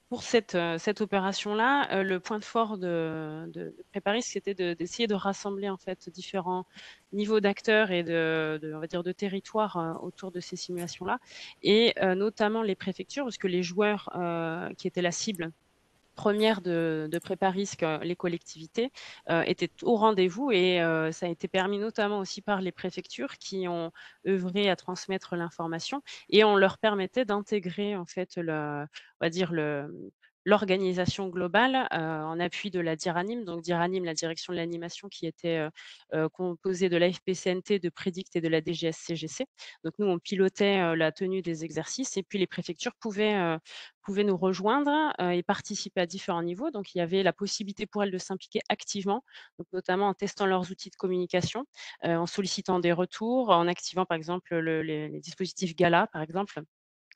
[SPEAKER 4] pour cette opération-là, le point de fort de Préparis, c'était d'essayer de rassembler en fait différents niveaux d'acteurs et on va dire de territoires autour de ces simulations-là, et notamment les préfectures, parce que les joueurs qui étaient la cible première de Préparisque, les collectivités, étaient au rendez-vous, et ça a été permis notamment aussi par les préfectures qui ont œuvré à transmettre l'information, et on leur permettait d'intégrer en fait on va dire l'organisation globale en appui de la DIRANIM. Donc DIRANIM, la direction de l'animation, qui était composée de l'AFPCNT, de Prédict et de la DGS-CGC. Donc nous, on pilotait la tenue des exercices, et puis les préfectures pouvaient nous rejoindre et participer à différents niveaux. Donc, il y avait la possibilité pour elles de s'impliquer activement, donc notamment en testant leurs outils de communication, en sollicitant des retours, en activant par exemple les dispositifs Gala, par exemple,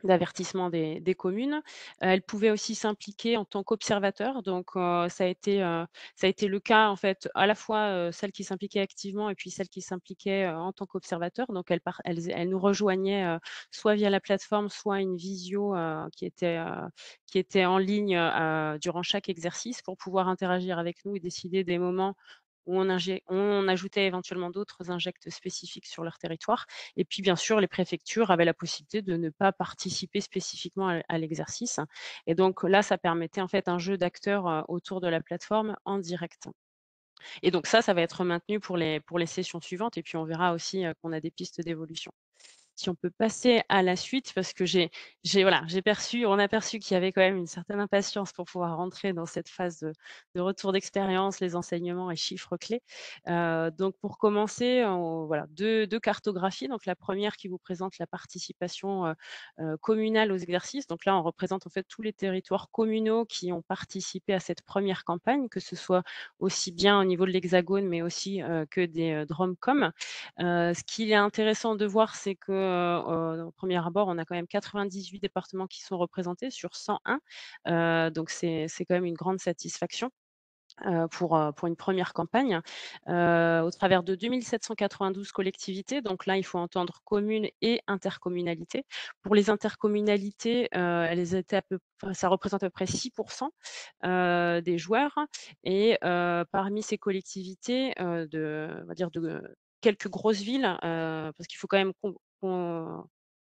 [SPEAKER 4] d'avertissement des communes. Elles pouvaient aussi s'impliquer en tant qu'observateurs, donc ça a été le cas en fait, à la fois, celles qui s'impliquaient activement et puis celles qui s'impliquaient, en tant qu'observateurs. Donc elles nous rejoignaient, soit via la plateforme, soit une visio, qui était en ligne, durant chaque exercice, pour pouvoir interagir avec nous et décider des moments où on ajoutait éventuellement d'autres injects spécifiques sur leur territoire. Et puis, bien sûr, les préfectures avaient la possibilité de ne pas participer spécifiquement à l'exercice. Et donc là, ça permettait en fait un jeu d'acteurs autour de la plateforme en direct. Et donc ça va être maintenu pour les sessions suivantes. Et puis, on verra aussi qu'on a des pistes d'évolution. Si on peut passer à la suite, parce que on a perçu qu'il y avait quand même une certaine impatience pour pouvoir rentrer dans cette phase de retour d'expérience, les enseignements et chiffres clés. Donc pour commencer, voilà, deux cartographies. Donc la première qui vous présente la participation communale aux exercices. Donc là, on représente en fait tous les territoires communaux qui ont participé à cette première campagne, que ce soit aussi bien au niveau de l'Hexagone, mais aussi que des DROMCOM. Ce qui est intéressant de voir, c'est que, au premier abord, on a quand même 98 départements qui sont représentés sur 101. Donc c'est quand même une grande satisfaction pour une première campagne, au travers de 2 792 collectivités. Donc là, il faut entendre communes et intercommunalités. Pour les intercommunalités, elles étaient ça représente à peu près 6 des joueurs, et parmi ces collectivités, on va dire de quelques grosses villes, parce qu'il faut quand même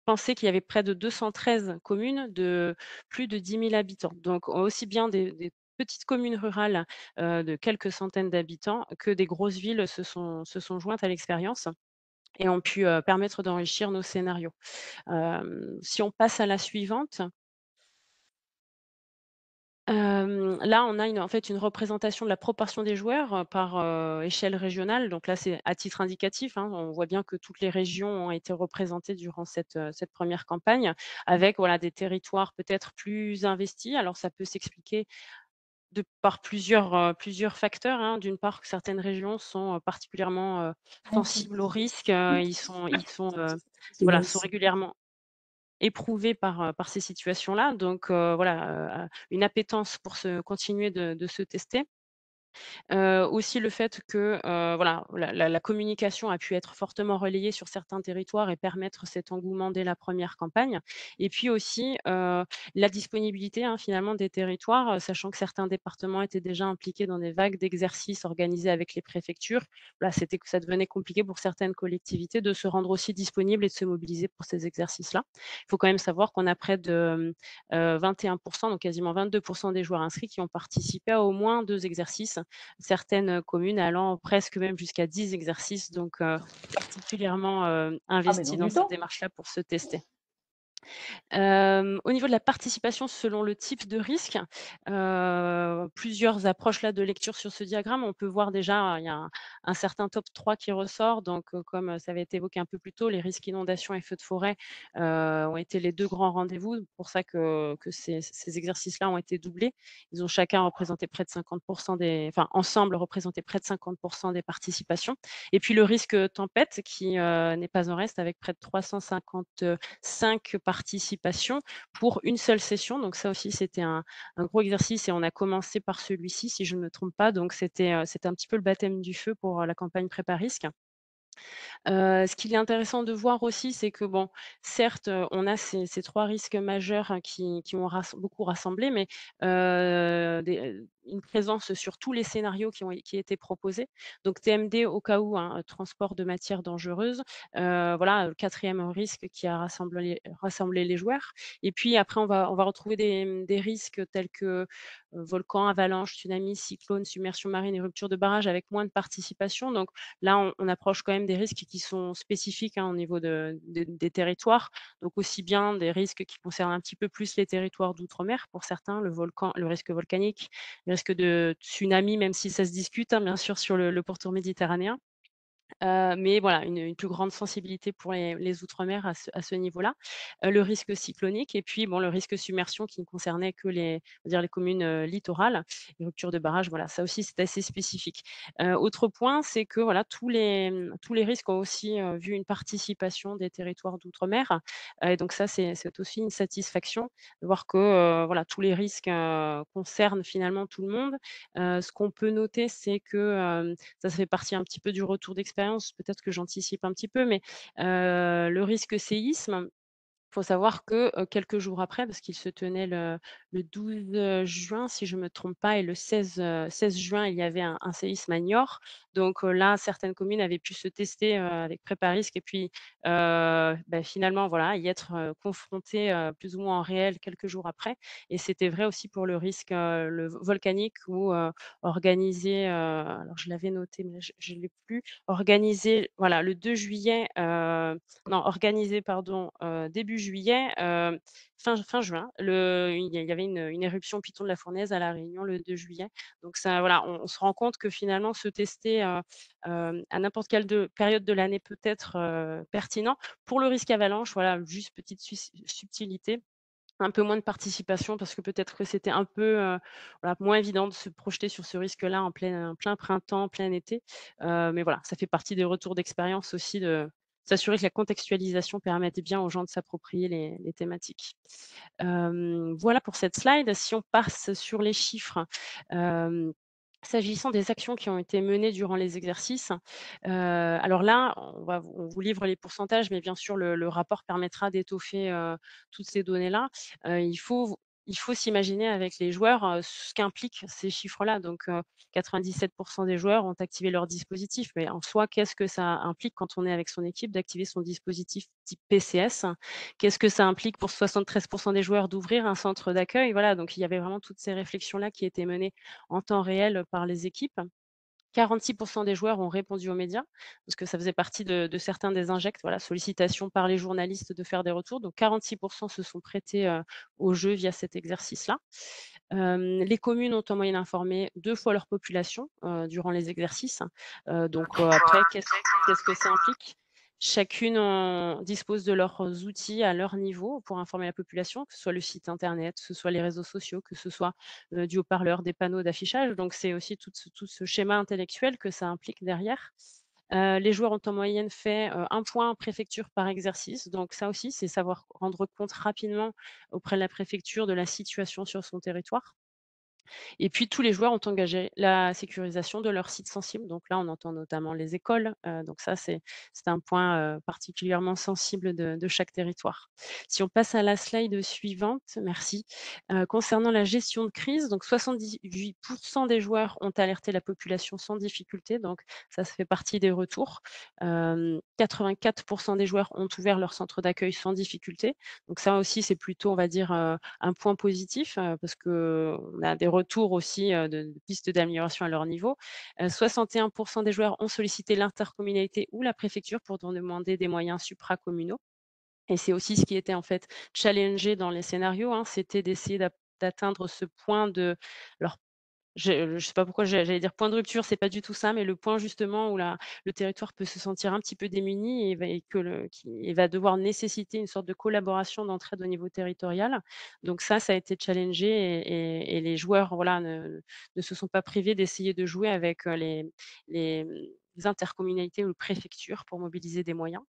[SPEAKER 4] penser qu'il y avait près de 213 communes de plus de 10 000 habitants. Donc aussi bien des petites communes rurales de quelques centaines d'habitants que des grosses villes se sont jointes à l'expérience et ont pu permettre d'enrichir nos scénarios. Si on passe à la suivante. Là, on a en fait une représentation de la proportion des joueurs par échelle régionale. Donc là, c'est à titre indicatif, hein. On voit bien que toutes les régions ont été représentées durant cette première campagne, avec voilà, des territoires peut-être plus investis. Alors ça peut s'expliquer par plusieurs facteurs, hein. D'une part, que certaines régions sont particulièrement sensibles aux risques. Ils sont régulièrement éprouvés par ces situations-là. Donc voilà, une appétence pour continuer de se tester. Aussi le fait que, voilà, la communication a pu être fortement relayée sur certains territoires et permettre cet engouement dès la première campagne. Et puis aussi, la disponibilité, hein, finalement des territoires, sachant que certains départements étaient déjà impliqués dans des vagues d'exercices organisés avec les préfectures. Voilà, ça devenait compliqué pour certaines collectivités de se rendre aussi disponibles et de se mobiliser pour ces exercices-là. Il faut quand même savoir qu'on a près de, 21 donc quasiment 22 des joueurs inscrits qui ont participé à au moins 2 exercices, certaines communes allant presque même jusqu'à 10 exercices, donc particulièrement
[SPEAKER 5] Ah, mais ils ont
[SPEAKER 4] investies dans
[SPEAKER 5] du
[SPEAKER 4] cette
[SPEAKER 5] temps.
[SPEAKER 4] démarche-là pour se tester. Au niveau de la participation selon le type de risque, plusieurs approches là de lecture sur ce diagramme. On peut voir déjà, il y a un certain top 3 qui ressort. Donc, comme ça avait été évoqué un peu plus tôt, les risques inondations et feux de forêt ont été les 2 grands rendez-vous. C'est pour ça que ces exercices-là ont été doublés. Ils ont chacun représenté près de 50 ensemble représenté près de 50 des participations. Et puis le risque tempête qui n'est pas en reste avec près de 355 participations pour une seule session. Donc ça aussi, c'était un gros exercice et on a commencé par celui-ci, si je ne me trompe pas. Donc c'était un petit peu le baptême du feu pour la campagne Prépa-Risque. Ce qu'il est intéressant de voir aussi, c'est que bon, certes, on a ces 3 risques majeurs, hein, qui ont beaucoup rassemblé, mais une présence sur tous les scénarios qui étaient proposés. Donc TMD au cas où, hein, transport de matières dangereuses, voilà, le 4e risque qui a rassemblé les joueurs. Et puis après on va retrouver des risques tels que, volcans, avalanches, tsunamis, cyclones, submersion marine et rupture de barrage avec moins de participation. Donc là, on approche quand même des risques qui sont spécifiques, hein, au niveau des territoires. Donc aussi bien des risques qui concernent un petit peu plus les territoires d'outre-mer pour certains, le risque volcanique, le risque de tsunami, même si ça se discute, hein, bien sûr, sur le pourtour méditerranéen. Mais voilà, une plus grande sensibilité pour les outre-mer à ce niveau-là. Le risque cyclonique et puis bon, le risque submersion qui ne concernait que on va dire les communes, littorales. Les ruptures de barrage, voilà, ça aussi c'est assez spécifique. Autre point, c'est que voilà, tous les risques ont aussi, vu une participation des territoires d'outre-mer, et donc ça c'est aussi une satisfaction de voir que, voilà, tous les risques, concernent finalement tout le monde. Ce qu'on peut noter, c'est que, ça fait partie un petit peu du retour d'expérience, peut-être que j'anticipe un petit peu, mais le risque séisme, il faut savoir que, quelques jours après, parce qu'il se tenait le 12, juin, si je ne me trompe pas, et le 16 juin, il y avait un séisme à Niort. Donc, là, certaines communes avaient pu se tester, avec Prépa-Risque et puis, finalement, voilà, y être, confrontées, plus ou moins en réel quelques jours après. Et c'était vrai aussi pour le risque, volcanique ou, organisé, alors je l'avais noté, mais je l'ai plus. Organisé, voilà, le 2 juillet, non, organisé pardon, début juillet, fin juin. Il y avait une éruption Piton de la Fournaise à La Réunion le 2 juillet. Donc ça voilà, on se rend compte que finalement se tester, à n'importe quelle période de l'année peut être, pertinent. Pour le risque avalanche, voilà, juste petite subtilité, un peu moins de participation parce que peut-être que c'était un peu, voilà, moins évident de se projeter sur ce risque-là en plein printemps, plein été. Mais voilà, ça fait partie des retours d'expérience aussi de s'assurer que la contextualisation permette bien aux gens de s'approprier les thématiques. Voilà pour cette slide. Si on passe sur les chiffres, hem s'agissant des actions qui ont été menées durant les exercices, alors là, on vous livre les pourcentages, mais bien sûr le rapport permettra d'étoffer, toutes ces données-là. Il faut s'imaginer avec les joueurs, ce qu'impliquent ces chiffres-là. Donc, 97 des joueurs ont activé leur dispositif. Mais en soi, qu'est-ce que ça implique quand on est avec son équipe d'activer son dispositif type PCS? Qu'est-ce que ça implique pour 73 des joueurs d'ouvrir un centre d'accueil? Voilà, donc il y avait vraiment toutes ces réflexions-là qui étaient menées en temps réel par les équipes. 46 des joueurs ont répondu aux médias, parce que ça faisait partie de certains des injects, voilà, sollicitation par les journalistes de faire des retours. Donc 46 se sont prêtés, au jeu via cet exercice-là. Les communes ont en moyenne informé 2 fois leur population, durant les exercices. Donc après qu'est-ce que ça implique? Chacune dispose de leurs outils à leur niveau pour informer la population, que ce soit le site internet, que ce soit les réseaux sociaux, que ce soit, du haut-parleur, des panneaux d'affichage. Donc c'est aussi tout ce schéma intellectuel que ça implique derrière. Les joueurs ont en moyenne fait 1 point préfecture par exercice. Donc ça aussi, c'est savoir rendre compte rapidement auprès de la préfecture de la situation sur son territoire. Et puis tous les joueurs ont engagé la sécurisation de leurs sites sensibles. Donc là, on entend notamment les écoles. Donc ça, c'est un point particulièrement sensible de chaque territoire. Si on passe à la slide suivante, merci. Concernant la gestion de crise, donc 78 des joueurs ont alerté la population sans difficulté. Donc ça fait partie des retours. 84 des joueurs ont ouvert leur centre d'accueil sans difficulté. Donc ça aussi, c'est plutôt, on va dire, un point positif, parce qu'on a des retours aussi, de pistes d'amélioration à leur niveau. 61 des joueurs ont sollicité l'intercommunalité ou la préfecture pour demander des moyens supracommunaux et c'est aussi ce qui était en fait challengé dans les scénarios, hein, c'était d'essayer d'atteindre ce point de alors je sais pas pourquoi j'allais dire point de rupture, c'est pas du tout ça, mais le point justement où le territoire peut se sentir un petit peu démuni et va devoir nécessiter une sorte de collaboration, d'entraide au niveau territorial. Donc ça a été challengé et les joueurs, voilà, ne se sont pas privés d'essayer de jouer avec, les intercommunalités ou préfectures pour mobiliser des moyens.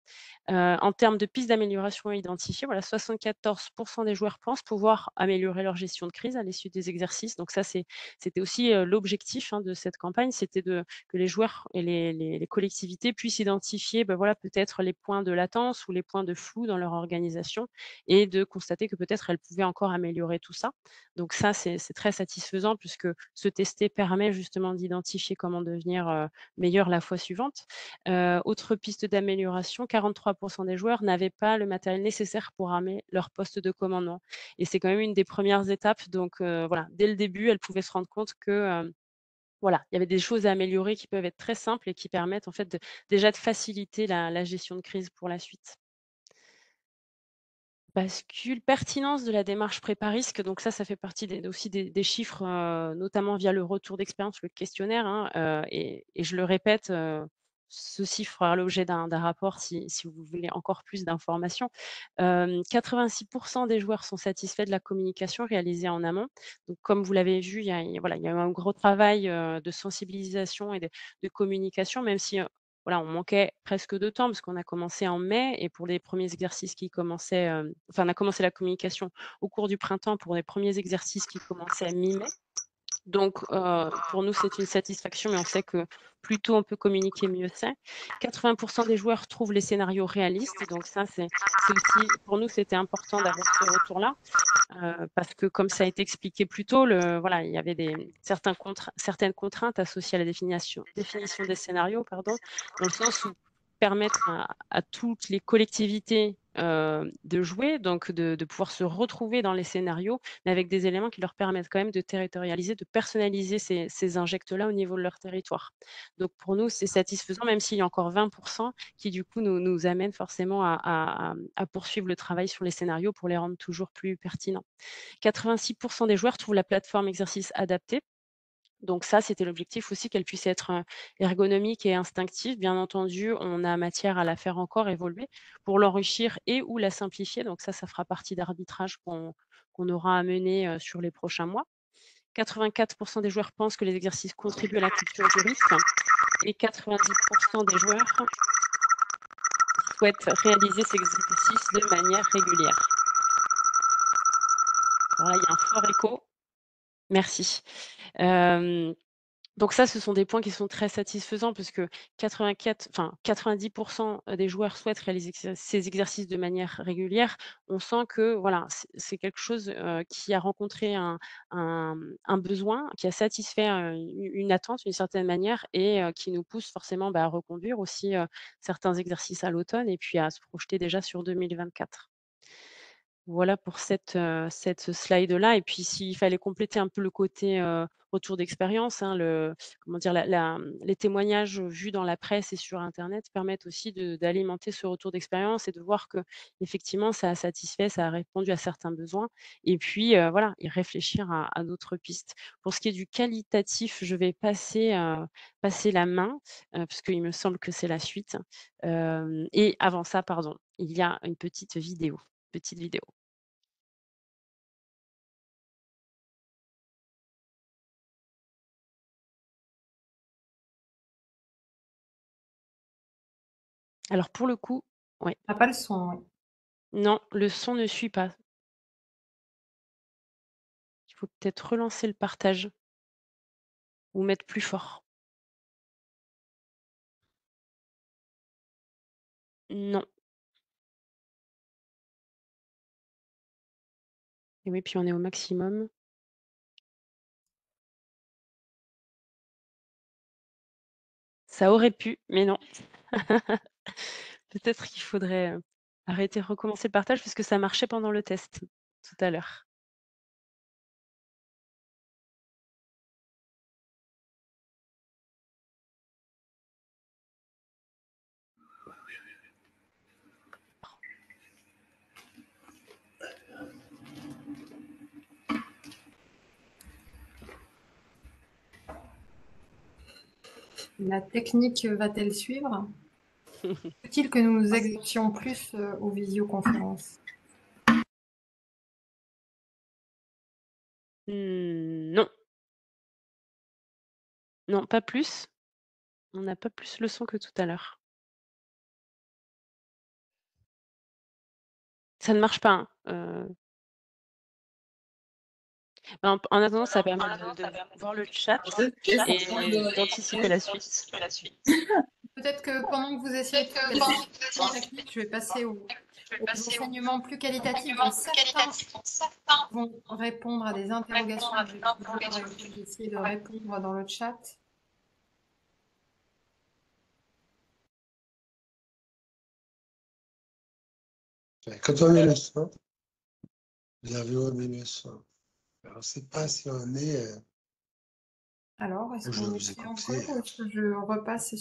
[SPEAKER 4] En termes de pistes d'amélioration identifiées, voilà, 74 des joueurs pensent pouvoir améliorer leur gestion de crise à l'issue des exercices. Donc ça, c'était aussi, l'objectif, hein, de cette campagne, c'était que les joueurs et les collectivités puissent identifier, bah, voilà, peut-être les points de latence ou les points de flou dans leur organisation et de constater que peut-être elles pouvaient encore améliorer tout ça. Donc ça, c'est très satisfaisant puisque se tester permet justement d'identifier comment devenir, meilleur la fois suivante. Autre piste d'amélioration, 43 des joueurs n'avaient pas le matériel nécessaire pour armer leur poste de commandement et c'est quand même une des premières étapes donc voilà, dès le début, elles pouvaient se rendre compte que, voilà, il y avait des choses à améliorer qui peuvent être très simples et qui permettent en fait déjà de faciliter la gestion de crise pour la suite. Bascule, pertinence de la démarche prépa-risque, donc ça fait partie aussi des chiffres, notamment via le retour d'expérience, le questionnaire, hein, et je le répète, ceci fera l'objet d'un rapport si vous voulez encore plus d'informations. 86 des joueurs sont satisfaits de la communication réalisée en amont. Donc comme vous l'avez vu, voilà, il y a eu un gros travail, de sensibilisation et de communication, même si, voilà, on manquait presque de temps parce qu'on a commencé en mai et pour les premiers exercices qui commençaient, enfin, on a commencé la communication au cours du printemps pour les premiers exercices qui commençaient à mi-mai. Donc, pour nous, c'est une satisfaction, mais on sait que plus tôt on peut communiquer, mieux c'est. 80 des joueurs trouvent les scénarios réalistes, donc ça, c'est aussi pour nous, c'était important d'avoir ce retour-là, parce que comme ça a été expliqué plus tôt, voilà, il y avait certaines contraintes associées à la définition des scénarios, pardon, dans le sens où permettre à toutes les collectivités, de jouer, donc de pouvoir se retrouver dans les scénarios, mais avec des éléments qui leur permettent quand même de territorialiser, de personnaliser ces injects-là au niveau de leur territoire. Donc pour nous, c'est satisfaisant, même s'il y a encore 20 qui du coup nous amènent forcément à poursuivre le travail sur les scénarios pour les rendre toujours plus pertinents. 86 des joueurs trouvent la plateforme exercice adaptée. Donc ça, c'était l'objectif aussi qu'elle puisse être, ergonomique et instinctive. Bien entendu, on a matière à la faire encore évoluer pour l'enrichir et ou la simplifier. Donc ça fera partie d'arbitrage qu'on aura à mener, sur les prochains mois. 84 des joueurs pensent que les exercices contribuent à la culture du risque et 90 des joueurs souhaitent réaliser ces exercices de manière régulière. Alors là, il y a un fort écho. Merci. Hem Donc ça, ce sont des points qui sont très satisfaisants puisque 90 des joueurs souhaitent réaliser ces exercices de manière régulière. On sent que voilà, c'est quelque chose, qui a rencontré un besoin, qui a satisfait, une attente d'une certaine manière et qui nous pousse forcément, bah, à reconduire aussi, certains exercices à l'automne et puis à se projeter déjà sur 2024. Voilà pour cette slide-là et puis s'il fallait compléter un peu le côté, retour d'expérience, hein, comment dire? Les témoignages vus dans la presse et sur internet permettent aussi d'alimenter ce retour d'expérience et de voir qu'effectivement ça a satisfait, ça a répondu à certains besoins et puis, voilà et réfléchir à d'autres pistes. Pour ce qui est du qualitatif, je vais passer la main, puisqu'il me semble que c'est la suite, et avant ça, pardon, il y a une petite vidéo. Alors pour le coup, ouais.
[SPEAKER 1] Ah, pas le son, oui.
[SPEAKER 4] Non, le son ne suit pas. Il faut peut-être relancer le partage ou mettre plus fort. Non. Et oui, puis on est au maximum. Ça aurait pu, mais non. Peut-être qu'il faudrait, arrêter, recommencer le partage parce que ça marchait pendant le test tout à l'heure.
[SPEAKER 1] La technique va-t-elle suivre? Faut-il que nous nous exercions plus aux visioconférences?
[SPEAKER 4] Non. Non, pas plus. On n'a pas plus le son que tout à l'heure. Ça ne marche pas, hein, en attendant, ça permet de voir le chat et d'anticiper la suite.
[SPEAKER 1] Peut-être que pendant que vous essayez de trouver la solution technique, je vais passer aux enseignements plus qualitatifs dont certains vont répondre à des interrogations que j'ai plusieurs et que j'ai essayé de répondre dans le chat.
[SPEAKER 5] Quand on met le son, vous avez mis le son. Alors, on ne sait pas si on est.
[SPEAKER 1] Alors, est-ce
[SPEAKER 5] Je
[SPEAKER 1] qu'on
[SPEAKER 5] vous ai
[SPEAKER 1] écrit
[SPEAKER 5] coupé.
[SPEAKER 1] encore ou est-ce que je repasse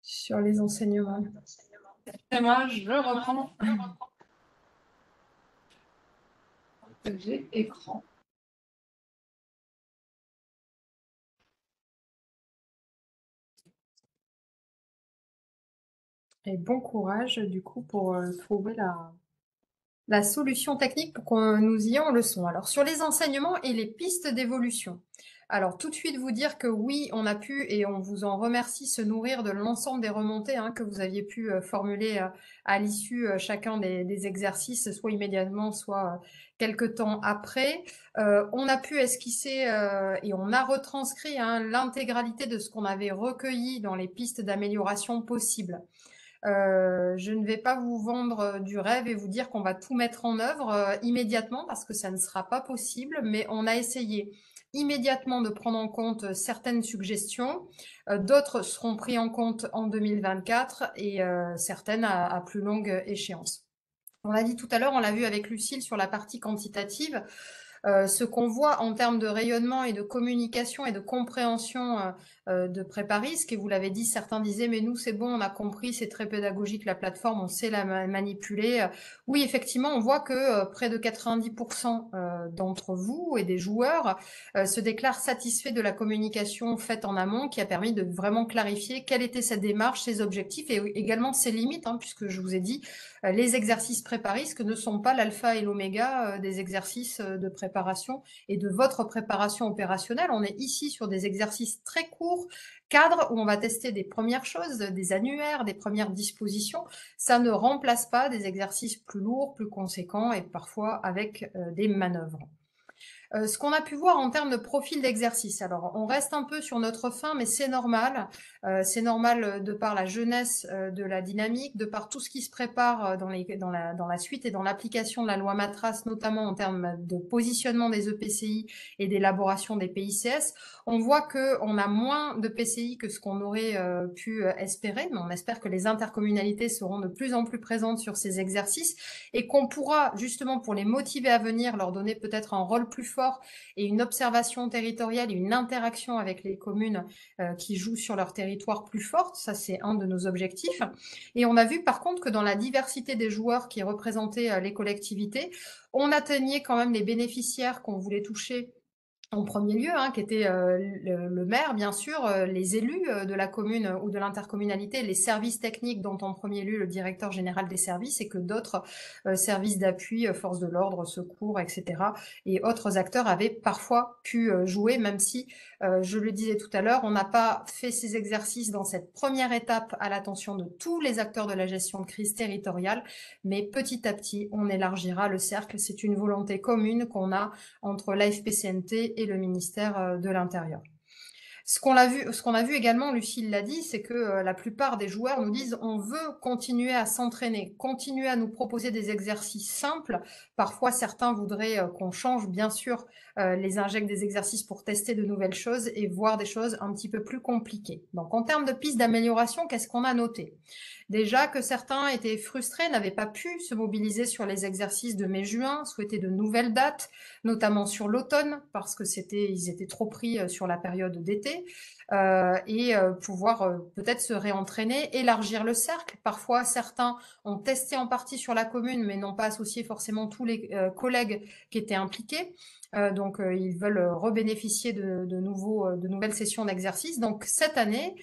[SPEAKER 1] sur les enseignements?
[SPEAKER 3] Et moi, je reprends. J'ai écran.
[SPEAKER 1] Et bon courage, du coup, pour trouver la solution technique pour que nous ayons le son. Alors, sur les enseignements et les pistes d'évolution. Alors, tout de suite vous dire que oui, on a pu, et on vous en remercie, se nourrir de l'ensemble des remontées que vous aviez pu formuler à l'issue chacun des exercices, soit immédiatement, soit quelques temps après. On a pu esquisser et on a retranscrit l'intégralité de ce qu'on avait recueilli dans les pistes d'amélioration possibles. Je ne vais pas vous vendre du rêve et vous dire qu'on va tout mettre en œuvre immédiatement parce que ça ne sera pas possible, mais on a essayé immédiatement de prendre en compte certaines suggestions. D'autres seront pris en compte en 2024 et certaines à plus longue échéance. On l'a dit tout à l'heure, on l'a vu avec Lucille sur la partie quantitative. Ce qu'on voit en termes de rayonnement et de communication et de compréhension de Préparisque, et vous l'avez dit, certains disaient mais nous c'est bon, on a compris, c'est très pédagogique la plateforme, on sait la manipuler. Oui, effectivement, on voit que près de 90% d'entre vous et des joueurs se déclarent satisfaits de la communication faite en amont qui a permis de vraiment clarifier quelle était sa démarche, ses objectifs et également ses limites, puisque je vous ai dit, les exercices Préparisque ne sont pas l'alpha et l'oméga des exercices de préparation et de votre préparation opérationnelle. On est ici sur des exercices très courts, cadres, où on va tester des premières choses, des annuaires, des premières dispositions. Ça ne remplace pas des exercices plus lourds, plus conséquents et parfois avec des manœuvres. Ce qu'on a pu voir en termes de profil d'exercice. Alors, on reste un peu sur notre fin, mais c'est normal. C'est normal de par la jeunesse de la dynamique, de par tout ce qui se prépare dans la suite et dans l'application de la loi Matras, notamment en termes de positionnement des EPCI et d'élaboration des PICS. On voit qu'on a moins de PCI que ce qu'on aurait pu espérer, mais on espère que les intercommunalités seront de plus en plus présentes sur ces exercices et qu'on pourra, justement, pour les motiver à venir, leur donner peut-être un rôle plus fort et une observation territoriale et une interaction avec les communes qui jouent sur leur territoire plus forte. Ça, c'est un de nos objectifs. Et on a vu par contre que dans la diversité des joueurs qui représentaient les collectivités, on atteignait quand même les bénéficiaires qu'on voulait toucher en premier lieu, hein, qui était le maire, bien sûr, les élus de la commune ou de l'intercommunalité, les services techniques, dont en premier lieu le directeur général des services, et que d'autres services d'appui, forces de l'ordre, secours, etc., et autres acteurs avaient parfois pu jouer, même si, je le disais tout à l'heure, on n'a pas fait ces exercices dans cette première étape à l'attention de tous les acteurs de la gestion de crise territoriale, mais petit à petit, on élargira le cercle. C'est une volonté commune qu'on a entre l'AFPCNT et le ministère de l'Intérieur. Ce qu'on a vu également, Lucille l'a dit, c'est que la plupart des joueurs nous disent on veut continuer à s'entraîner, continuer à nous proposer des exercices simples. Parfois, certains voudraient qu'on change, bien sûr, les injects des exercices pour tester de nouvelles choses et voir des choses un petit peu plus compliquées. Donc, en termes de pistes d'amélioration, qu'est-ce qu'on a noté? Déjà que certains étaient frustrés, n'avaient pas pu se mobiliser sur les exercices de mai-juin, souhaitaient de nouvelles dates, notamment sur l'automne, parce que ils étaient trop pris sur la période d'été, et pouvoir peut-être se réentraîner, élargir le cercle. Parfois, certains ont testé en partie sur la commune, mais n'ont pas associé forcément tous les collègues qui étaient impliqués. Donc, ils veulent rebénéficier de nouvelles sessions d'exercice. Donc, cette année,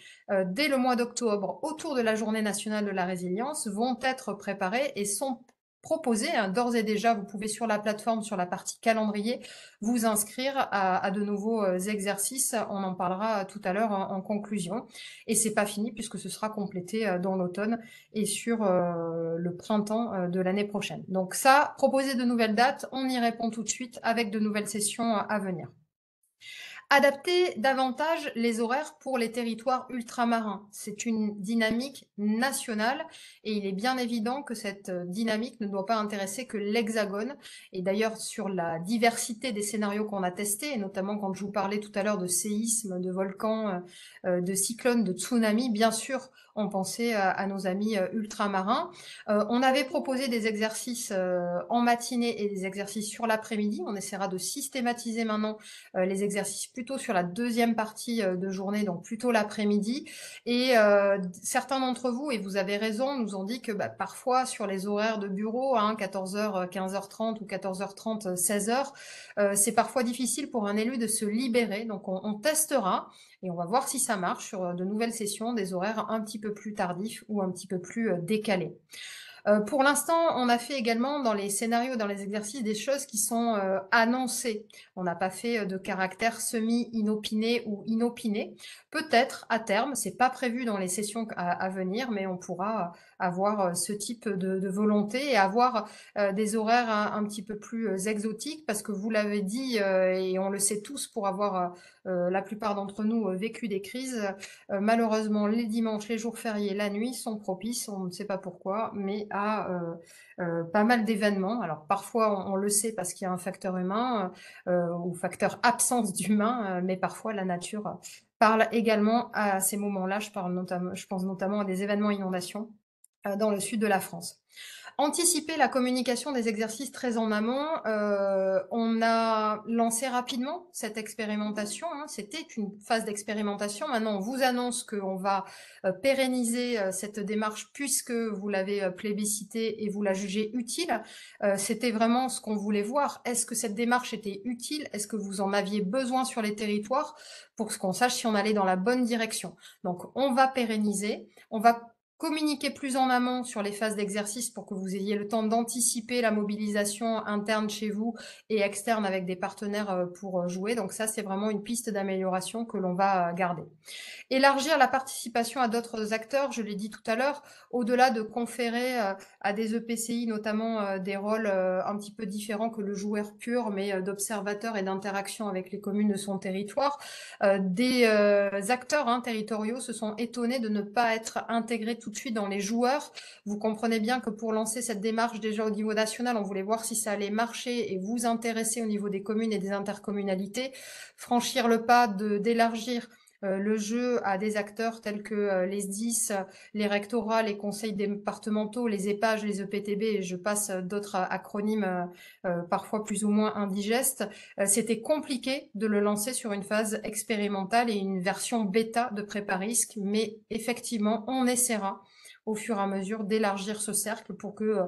[SPEAKER 1] dès le mois d'octobre, autour de la Journée nationale de la résilience, vont être préparés et sont proposés. Hein, d'ores et déjà, vous pouvez sur la plateforme, sur la partie calendrier, vous inscrire à de nouveaux exercices. On en parlera tout à l'heure en conclusion. Et c'est pas fini puisque ce sera complété dans l'automne et sur le printemps de l'année prochaine. Donc ça, proposer de nouvelles dates, on y répond tout de suite avec de nouvelles sessions à venir. Adapter davantage les horaires pour les territoires ultramarins. C'est une dynamique nationale et il est bien évident que cette dynamique ne doit pas intéresser que l'Hexagone. Et d'ailleurs, sur la diversité des scénarios qu'on a testés, et notamment quand je vous parlais tout à l'heure de séismes, de volcans, de cyclones, de tsunamis, bien sûr, on pensait à nos amis ultramarins. On avait proposé des exercices en matinée et des exercices sur l'après-midi. On essaiera de systématiser maintenant les exercices plutôt sur la deuxième partie de journée, donc plutôt l'après-midi. Et certains d'entre vous, et vous avez raison, nous ont dit que parfois sur les horaires de bureau, 14h, 15h30 ou 14h30, 16h, c'est parfois difficile pour un élu de se libérer. Donc on testera et on va voir si ça marche sur de nouvelles sessions, des horaires un petit peu plus tardifs ou un petit peu plus décalés. Pour l'instant, on a fait également dans les scénarios, dans les exercices, des choses qui sont annoncées. On n'a pas fait de caractère semi-inopiné ou inopiné. Peut-être à terme, c'est pas prévu dans les sessions à venir, mais on pourra avoir ce type de volonté et avoir des horaires un petit peu plus exotiques, parce que vous l'avez dit, et on le sait tous pour avoir la plupart d'entre nous vécu des crises, malheureusement, les dimanches, les jours fériés, la nuit sont propices, on ne sait pas pourquoi, mais à pas mal d'événements. Alors parfois, on le sait parce qu'il y a un facteur humain ou facteur absence d'humain, mais parfois la nature parle également à ces moments-là. Je pense notamment à des événements inondations dans le sud de la France. Anticiper la communication des exercices très en amont. On a lancé rapidement cette expérimentation. Hein. C'était une phase d'expérimentation. Maintenant, on vous annonce qu'on va pérenniser cette démarche puisque vous l'avez plébiscitée et vous la jugez utile. C'était vraiment ce qu'on voulait voir. Est-ce que cette démarche était utile? Est-ce que vous en aviez besoin sur les territoires pour qu'on sache si on allait dans la bonne direction? Donc, on va pérenniser. On va communiquer plus en amont sur les phases d'exercice pour que vous ayez le temps d'anticiper la mobilisation interne chez vous et externe avec des partenaires pour jouer. Donc ça, c'est vraiment une piste d'amélioration que l'on va garder. Élargir la participation à d'autres acteurs, je l'ai dit tout à l'heure, au-delà de conférer à des EPCI notamment des rôles un petit peu différents que le joueur pur, mais d'observateur et d'interaction avec les communes de son territoire. Des acteurs territoriaux se sont étonnés de ne pas être intégrés tout de suite dans les joueurs. Vous comprenez bien que pour lancer cette démarche déjà au niveau national, on voulait voir si ça allait marcher et vous intéresser au niveau des communes et des intercommunalités, franchir le pas d'élargir le jeu à des acteurs tels que les SDIS, les rectorats, les conseils départementaux, les EPAGE, les EPTB, et je passe d'autres acronymes parfois plus ou moins indigestes. C'était compliqué de le lancer sur une phase expérimentale et une version bêta de Préparisque, mais effectivement, on essaiera. au fur et à mesure d'élargir ce cercle pour que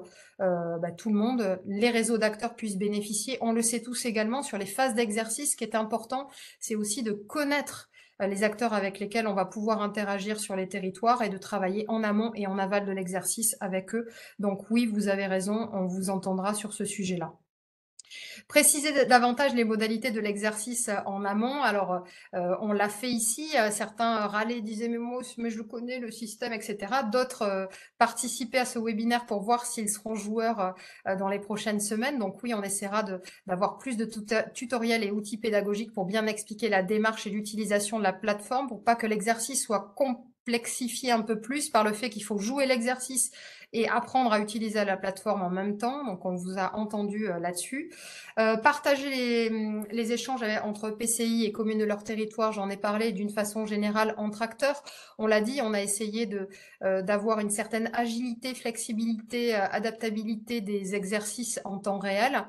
[SPEAKER 1] tout le monde, les réseaux d'acteurs puissent bénéficier. On le sait tous également sur les phases d'exercice, ce qui est important, c'est aussi de connaître les acteurs avec lesquels on va pouvoir interagir sur les territoires et de travailler en amont et en aval de l'exercice avec eux. Donc oui, vous avez raison, on vous entendra sur ce sujet-là. Préciser davantage les modalités de l'exercice en amont. Alors, on l'a fait ici. Certains râlaient, disaient mais je connais le système, etc. D'autres participaient à ce webinaire pour voir s'ils seront joueurs dans les prochaines semaines. Donc oui, on essaiera d'avoir plus de tutoriels et outils pédagogiques pour bien expliquer la démarche et l'utilisation de la plateforme pour pas que l'exercice soit complexifié un peu plus par le fait qu'il faut jouer l'exercice et apprendre à utiliser la plateforme en même temps. Donc, on vous a entendu là-dessus. Partager les échanges entre PCI et communes de leur territoire, j'en ai parlé d'une façon générale entre acteurs. On l'a dit, on a essayé d'avoir une certaine agilité, flexibilité, adaptabilité des exercices en temps réel.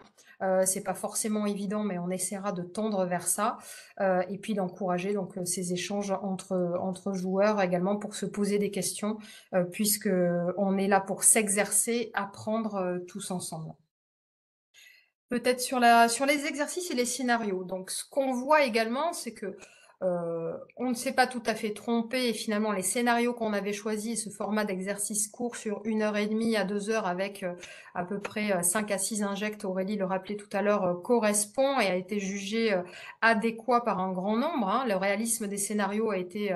[SPEAKER 1] C'est pas forcément évident, mais on essaiera de tendre vers ça et puis d'encourager donc ces échanges entre joueurs également pour se poser des questions, puisque on est là pour s'exercer, apprendre tous ensemble. Peut-être sur les exercices et les scénarios. Donc, ce qu'on voit également, c'est que on ne s'est pas tout à fait trompé et finalement les scénarios qu'on avait choisis, ce format d'exercice court sur 1h30 à 2 heures avec à peu près 5 à 6 injects, Aurélie le rappelait tout à l'heure, correspond et a été jugé adéquat par un grand nombre. Hein. Le réalisme des scénarios a été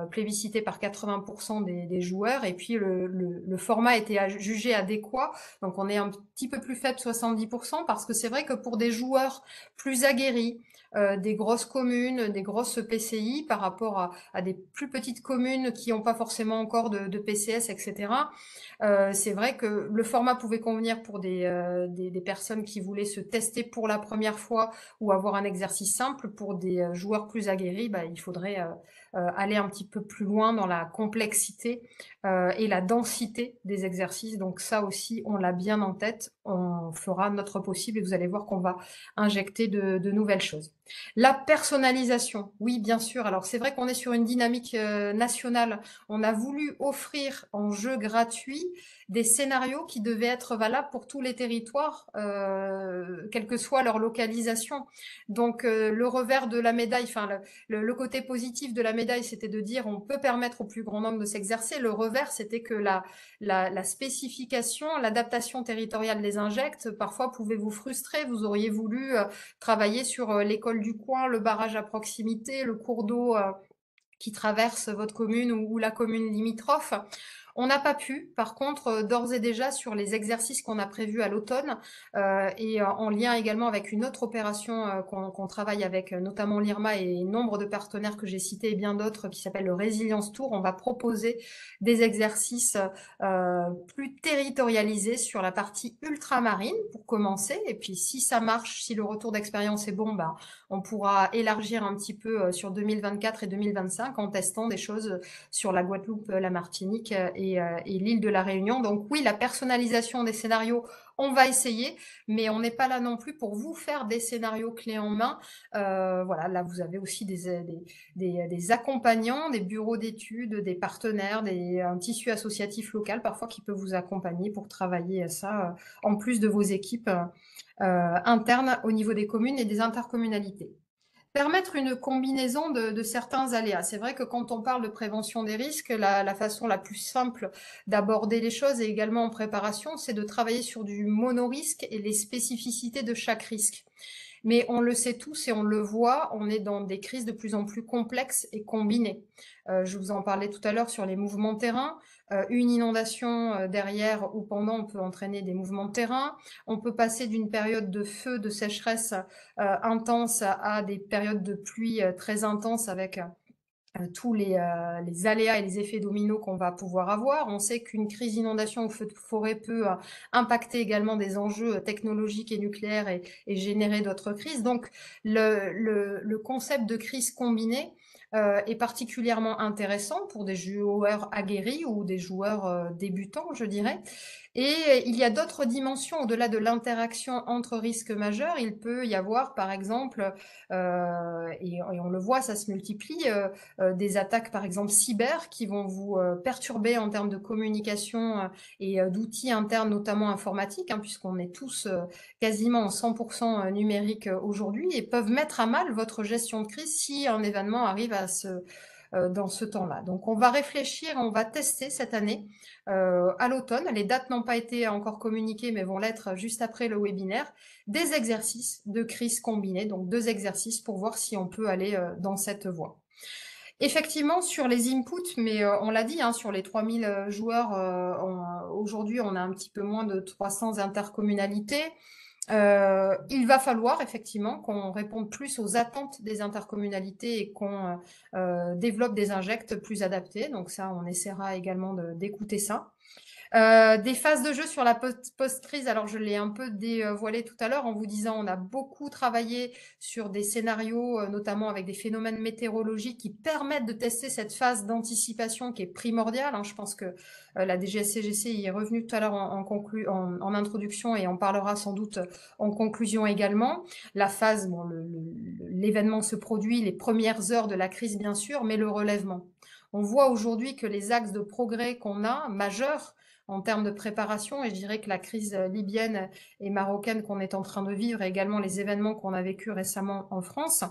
[SPEAKER 1] plébiscité par 80% des joueurs et puis le format a été jugé adéquat. Donc on est un petit peu plus faible, 70%, parce que c'est vrai que pour des joueurs plus aguerris, des grosses communes, des grosses PCI par rapport à des plus petites communes qui n'ont pas forcément encore de PCS, etc. C'est vrai que le format pouvait convenir pour des personnes qui voulaient se tester pour la première fois ou avoir un exercice simple. Pour des joueurs plus aguerris, il faudrait aller un petit peu plus loin dans la complexité et la densité des exercices. Donc ça aussi, on l'a bien en tête. On fera notre possible et vous allez voir qu'on va injecter de nouvelles choses. La personnalisation, oui, bien sûr. Alors c'est vrai qu'on est sur une dynamique nationale. On a voulu offrir en jeu gratuit des scénarios qui devaient être valables pour tous les territoires, quelle que soit leur localisation. Donc le revers de la médaille, enfin le côté positif de la médaille, c'était de dire on peut permettre au plus grand nombre de s'exercer. Le revers, c'était que la spécification, l'adaptation territoriale des injects, parfois pouvait vous frustrer. Vous auriez voulu travailler sur l'école du coin, le barrage à proximité, le cours d'eau qui traverse votre commune ou la commune limitrophe. On n'a pas pu, par contre, d'ores et déjà sur les exercices qu'on a prévus à l'automne et en lien également avec une autre opération qu'on travaille avec notamment l'IRMA et nombre de partenaires que j'ai cités et bien d'autres qui s'appelle le Résilience Tour, on va proposer des exercices plus territorialisés sur la partie ultramarine pour commencer. Et puis si ça marche, si le retour d'expérience est bon, on pourra élargir un petit peu sur 2024 et 2025 en testant des choses sur la Guadeloupe, la Martinique et l'île de la Réunion. Donc oui, la personnalisation des scénarios, on va essayer, mais on n'est pas là non plus pour vous faire des scénarios clés en main. Voilà, là vous avez aussi des accompagnants, des bureaux d'études, des partenaires, un tissu associatif local parfois qui peut vous accompagner pour travailler à ça, en plus de vos équipes internes au niveau des communes et des intercommunalités. Permettre une combinaison de certains aléas. C'est vrai que quand on parle de prévention des risques, la façon la plus simple d'aborder les choses et également en préparation, c'est de travailler sur du monorisque et les spécificités de chaque risque. Mais on le sait tous et on le voit, on est dans des crises de plus en plus complexes et combinées. Je vous en parlais tout à l'heure sur les mouvements de terrain. Une inondation derrière ou pendant, on peut entraîner des mouvements de terrain. On peut passer d'une période de feu, de sécheresse intense à des périodes de pluie très intenses avec tous les aléas et les effets dominos qu'on va pouvoir avoir. On sait qu'une crise d'inondation ou feu de forêt peut impacter également des enjeux technologiques et nucléaires et générer d'autres crises. Donc, le concept de crise combinée est particulièrement intéressant pour des joueurs aguerris ou des joueurs débutants, je dirais. Et il y a d'autres dimensions au-delà de l'interaction entre risques majeurs. Il peut y avoir, par exemple, et on le voit, ça se multiplie, des attaques, par exemple, cyber, qui vont vous perturber en termes de communication et d'outils internes, notamment informatiques, hein, puisqu'on est tous quasiment en 100% numérique aujourd'hui, et peuvent mettre à mal votre gestion de crise si un événement arrive dans ce temps-là. Donc on va réfléchir, on va tester cette année à l'automne. Les dates n'ont pas été encore communiquées, mais vont l'être juste après le webinaire. Des exercices de crise combinée, donc 2 exercices pour voir si on peut aller dans cette voie. Effectivement, sur les inputs, mais on l'a dit, hein, sur les 3000 joueurs, aujourd'hui, on a un petit peu moins de 300 intercommunalités. Il va falloir effectivement qu'on réponde plus aux attentes des intercommunalités et qu'on développe des injects plus adaptés. Donc ça, on essaiera également d'écouter ça. Des phases de jeu sur la post-crise, alors je l'ai un peu dévoilé tout à l'heure en vous disant on a beaucoup travaillé sur des scénarios, notamment avec des phénomènes météorologiques qui permettent de tester cette phase d'anticipation qui est primordiale. Hein. Je pense que la DGSCGC y est revenue tout à l'heure en introduction et on parlera sans doute en conclusion également. La phase, bon, l'événement se produit, les premières heures de la crise bien sûr, mais le relèvement. On voit aujourd'hui que les axes de progrès qu'on a, majeurs, en termes de préparation, et je dirais que la crise libyenne et marocaine qu'on est en train de vivre, et également les événements qu'on a vécu récemment en France,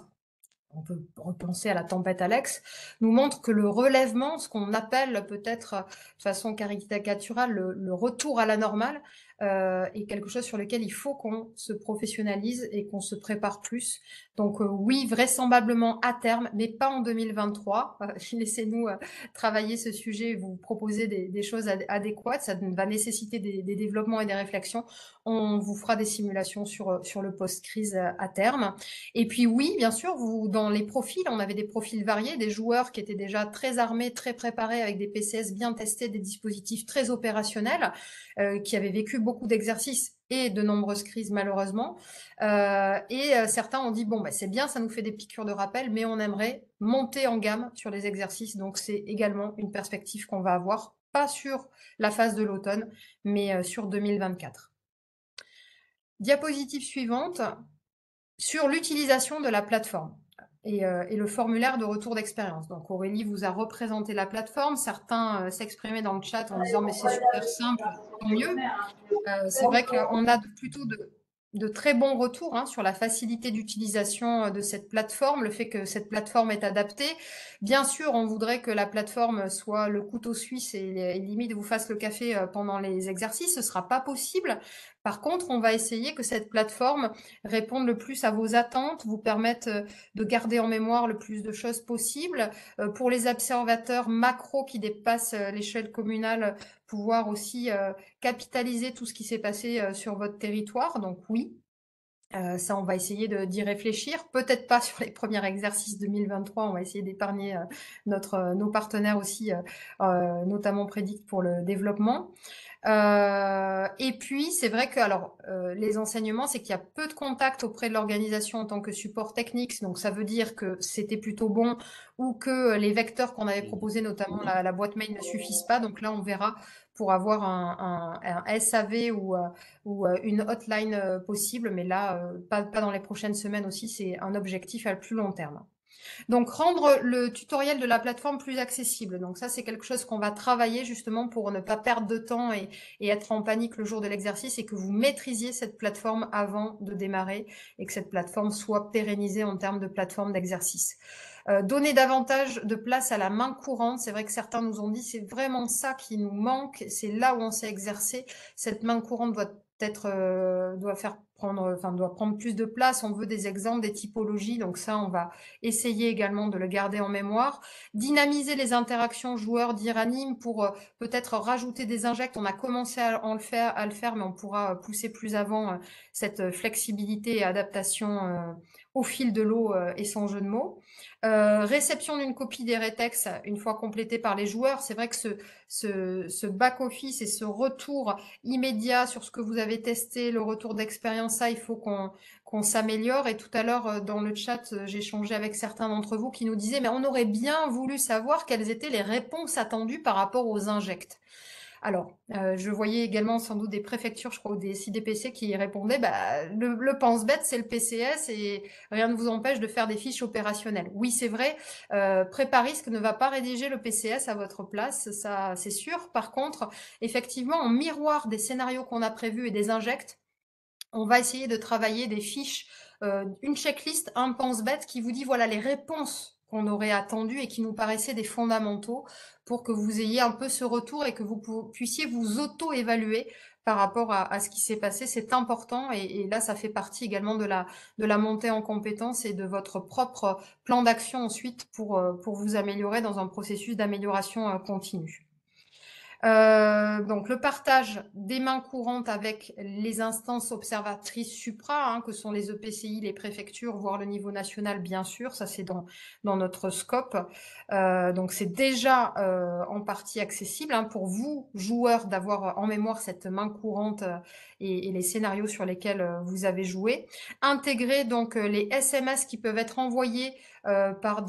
[SPEAKER 1] on peut repenser à la tempête Alex, nous montrent que le relèvement, ce qu'on appelle peut-être de façon caricaturale le retour à la normale, est quelque chose sur lequel il faut qu'on se professionnalise et qu'on se prépare plus. Donc oui, vraisemblablement à terme, mais pas en 2023. Laissez-nous travailler ce sujet et vous proposer des choses adéquates. Ça va nécessiter des développements et des réflexions. On vous fera des simulations sur le post-crise à terme. Et puis oui, bien sûr, dans les profils, on avait des profils variés, des joueurs qui étaient déjà très armés, très préparés, avec des PCS bien testés, des dispositifs très opérationnels, qui avaient vécu beaucoup d'exercices et de nombreuses crises malheureusement. Certains ont dit, bon, bah, c'est bien, ça nous fait des piqûres de rappel, mais on aimerait monter en gamme sur les exercices. Donc c'est également une perspective qu'on va avoir, pas sur la phase de l'automne, mais sur 2024. Diapositive suivante, sur l'utilisation de la plateforme et le formulaire de retour d'expérience. Donc Aurélie vous a représenté la plateforme. Certains s'exprimaient dans le chat en disant mais c'est super simple, tant mieux. C'est vrai qu'on a plutôt de très bons retours hein, sur la facilité d'utilisation de cette plateforme, le fait que cette plateforme est adaptée. Bien sûr, on voudrait que la plateforme soit le couteau suisse et limite vous fasse le café pendant les exercices. Ce ne sera pas possible. Par contre, on va essayer que cette plateforme réponde le plus à vos attentes, vous permette de garder en mémoire le plus de choses possible. Pour les observateurs macro qui dépassent l'échelle communale, pouvoir aussi capitaliser tout ce qui s'est passé sur votre territoire. Donc oui, ça, on va essayer d'y réfléchir. Peut-être pas sur les premiers exercices 2023. On va essayer d'épargner nos partenaires aussi, notamment Predict pour le développement. Et puis, c'est vrai que les enseignements, c'est qu'il y a peu de contact auprès de l'organisation en tant que support technique. Donc, ça veut dire que c'était plutôt bon ou que les vecteurs qu'on avait proposés, notamment la boîte mail, ne suffisent pas. Donc là, on verra pour avoir un SAV ou une hotline possible. Mais là, pas dans les prochaines semaines aussi. C'est un objectif à plus long terme. Donc, rendre le tutoriel de la plateforme plus accessible. Donc ça, c'est quelque chose qu'on va travailler justement pour ne pas perdre de temps et être en panique le jour de l'exercice et que vous maîtrisiez cette plateforme avant de démarrer et que cette plateforme soit pérennisée en termes de plateforme d'exercice. Donner davantage de place à la main courante. C'est vrai que certains nous ont dit c'est vraiment ça qui nous manque. C'est là où on s'est exercé. Cette main courante doit prendre plus de place. On veut des exemples, des typologies. Donc ça, on va essayer également de le garder en mémoire. Dynamiser les interactions joueurs d'Iranim pour peut-être rajouter des injects. On a commencé à le faire, mais on pourra pousser plus avant cette flexibilité et adaptation au fil de l'eau et sans jeu de mots. Réception d'une copie des rétex une fois complétée par les joueurs. C'est vrai que ce back-office et ce retour immédiat sur ce que vous avez testé, le retour d'expérience, ça, il faut qu'on s'améliore. Et tout à l'heure, dans le chat, j'ai échangé avec certains d'entre vous qui nous disaient « mais on aurait bien voulu savoir quelles étaient les réponses attendues par rapport aux injects ». Alors, je voyais également sans doute des préfectures, je crois, ou des CDPC qui répondaient, bah, le pense-bête, c'est le PCS et rien ne vous empêche de faire des fiches opérationnelles. Oui, c'est vrai, Préparisque ne va pas rédiger le PCS à votre place, ça c'est sûr. Par contre, effectivement, en miroir des scénarios qu'on a prévus et des injects, on va essayer de travailler des fiches, une checklist, un pense-bête qui vous dit voilà les réponses qu'on aurait attendues et qui nous paraissaient des fondamentaux pour que vous ayez un peu ce retour et que vous puissiez vous auto-évaluer par rapport à ce qui s'est passé. C'est important et là, ça fait partie également de la montée en compétences et de votre propre plan d'action ensuite pour vous améliorer dans un processus d'amélioration continue. Donc le partage des mains courantes avec les instances observatrices supra, que sont les EPCI, les préfectures, voire le niveau national, bien sûr, ça c'est dans notre scope. Donc c'est déjà en partie accessible pour vous, joueurs, d'avoir en mémoire cette main courante et les scénarios sur lesquels vous avez joué. Intégrer donc les SMS qui peuvent être envoyés par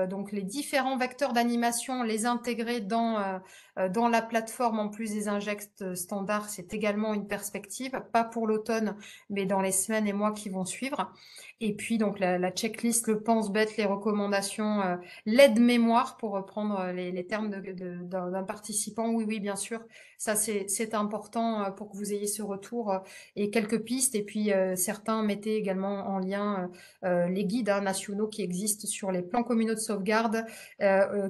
[SPEAKER 1] donc les différents vecteurs d'animation, les intégrer dans la plateforme en plus des injects standards, c'est également une perspective, pas pour l'automne, mais dans les semaines et mois qui vont suivre. Et puis donc la checklist, le pense-bête, les recommandations, l'aide-mémoire pour reprendre les termes d'un participant. Oui, oui, bien sûr, ça c'est important pour que vous ayez ce retour et quelques pistes. Et puis certains mettaient également en lien les guides nationaux qui existent sur les plans communaux de sauvegarde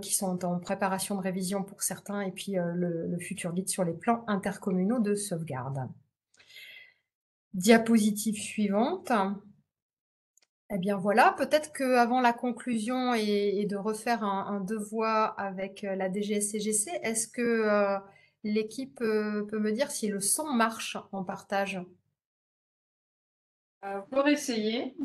[SPEAKER 1] qui sont en préparation de révision pour certains et puis le futur guide sur les plans intercommunaux de sauvegarde. Diapositive suivante. Eh bien voilà, peut-être qu'avant la conclusion et de refaire un devoir avec la DGS-CGC, est-ce que l'équipe peut me dire si le son marche en partage?
[SPEAKER 3] Pour essayer.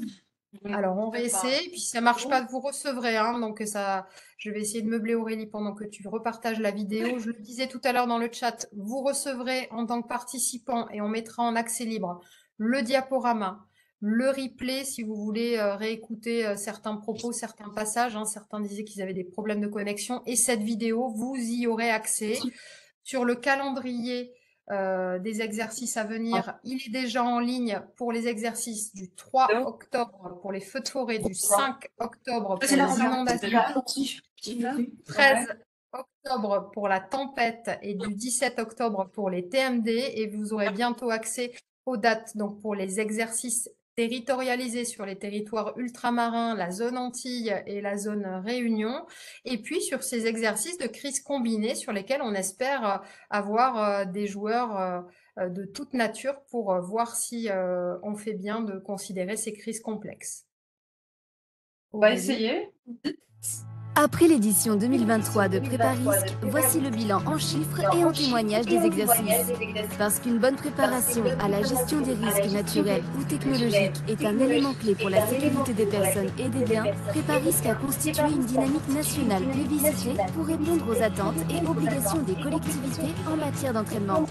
[SPEAKER 1] Alors, on va essayer, puis si ça marche pas, vous recevrez, donc ça, je vais essayer de meubler Aurélie pendant que tu repartages la vidéo. Je le disais tout à l'heure dans le chat, vous recevrez en tant que participant et on mettra en accès libre le diaporama, le replay si vous voulez réécouter certains propos, certains passages. Certains disaient qu'ils avaient des problèmes de connexion et cette vidéo, vous y aurez accès. Sur le calendrier des exercices à venir, il est déjà en ligne pour les exercices du 3 octobre pour les feux de forêt, du 5 octobre pour les inondations, du 13 octobre pour la tempête et du 17 octobre pour les TMD. Et vous aurez bientôt accès aux dates donc pour les exercices territorialisés sur les territoires ultramarins, la zone Antilles et la zone Réunion, et puis sur ces exercices de crise combinée sur lesquels on espère avoir des joueurs de toute nature pour voir si on fait bien de considérer ces crises complexes.
[SPEAKER 3] On va essayer.
[SPEAKER 6] Après l'édition 2023 de Préparisque, voici le bilan en chiffres et en témoignages des exercices. Parce qu'une bonne préparation à la gestion des risques naturels ou technologiques est un élément clé pour la sécurité des personnes et des biens, Préparisque a constitué une dynamique nationale plébiscitée pour répondre aux attentes et obligations des collectivités en matière d'entraînement.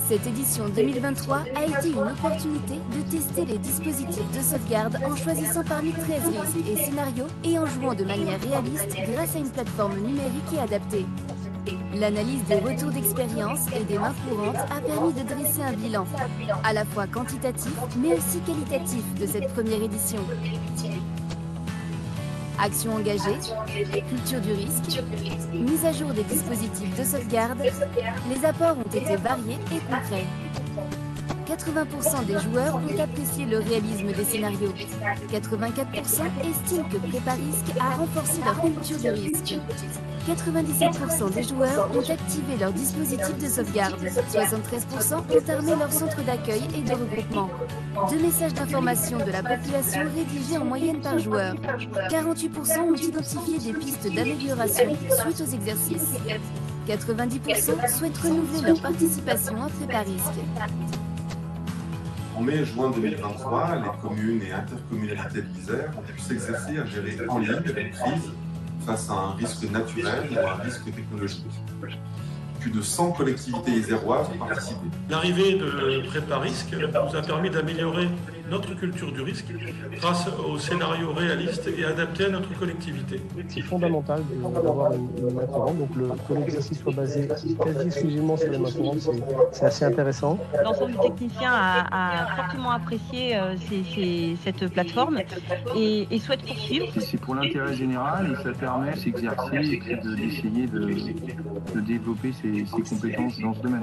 [SPEAKER 6] Cette édition 2023 a été une opportunité de tester les dispositifs de sauvegarde en choisissant parmi 13 risques et scénarios et en jouant de manière réaliste grâce à une plateforme numérique et adaptée. L'analyse des retours d'expérience et des mains courantes a permis de dresser un bilan, à la fois quantitatif mais aussi qualitatif de cette première édition. Actions engagées, culture du risque, mise à jour des dispositifs de sauvegarde, les apports ont été variés et concrets. 80% des joueurs ont apprécié le réalisme des scénarios. 84% estiment que Préparisque a renforcé leur culture du risque. 97% des joueurs ont activé leur dispositif de sauvegarde. 73% ont armé leur centre d'accueil et de regroupement. 2 messages d'information de la population rédigés en moyenne par joueur. 48% ont identifié des pistes d'amélioration suite aux exercices. 90% souhaitent renouveler leur participation à Préparisque.
[SPEAKER 7] En mai et juin 2023, les communes et intercommunalités de l'Isère ont pu s'exercer à gérer en ligne une crise face à un risque naturel ou un risque technologique. Plus de 100 collectivités iséroises ont participé.
[SPEAKER 8] L'arrivée de Préparisque nous a permis d'améliorer notre culture du risque grâce aux scénarios réalistes et adaptés à notre collectivité.
[SPEAKER 9] C'est fondamental d'avoir une main courante, donc que l'exercice soit basé quasi exclusivement sur les mains courantes, c'est assez intéressant.
[SPEAKER 10] L'ensemble des techniciens a fortement apprécié cette plateforme et souhaite poursuivre.
[SPEAKER 11] C'est pour l'intérêt général et ça permet d'exercer et d'essayer de développer ses compétences dans ce domaine.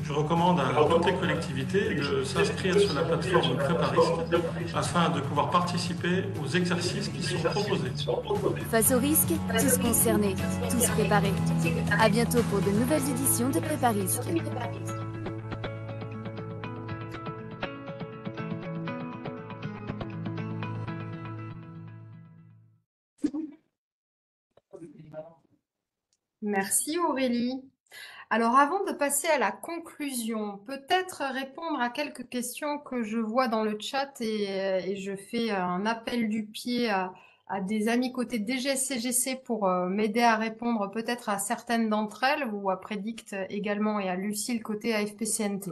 [SPEAKER 8] Je recommande à toutes les collectivités de s'inscrire sur la plateforme Préparisque afin de pouvoir participer aux exercices qui sont proposés.
[SPEAKER 6] Face aux risques, tous concernés, tous préparés. À bientôt pour de nouvelles éditions de Préparisque.
[SPEAKER 1] Merci Aurélie. Alors avant de passer à la conclusion, peut-être répondre à quelques questions que je vois dans le chat et je fais un appel du pied à des amis côté DGS-CGC pour m'aider à répondre peut-être à certaines d'entre elles ou à Prédict également et à Lucille côté AFP-CNT.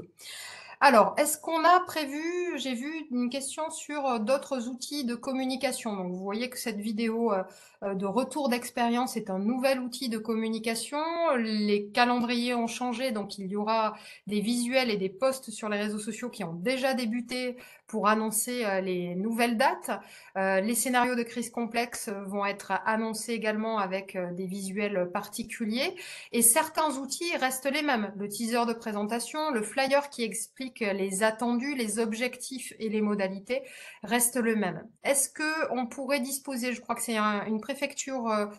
[SPEAKER 1] Alors, est-ce qu'on a prévu, j'ai vu une question sur d'autres outils de communication. Donc, vous voyez que cette vidéo de retour d'expérience est un nouvel outil de communication. Les calendriers ont changé, donc il y aura des visuels et des posts sur les réseaux sociaux qui ont déjà débuté pour annoncer les nouvelles dates. Les scénarios de crise complexe vont être annoncés également avec des visuels particuliers. Et certains outils restent les mêmes. Le teaser de présentation, le flyer qui explique les attendus, les objectifs et les modalités restent le même. Est-ce que on pourrait disposer, je crois que c'est une préfecture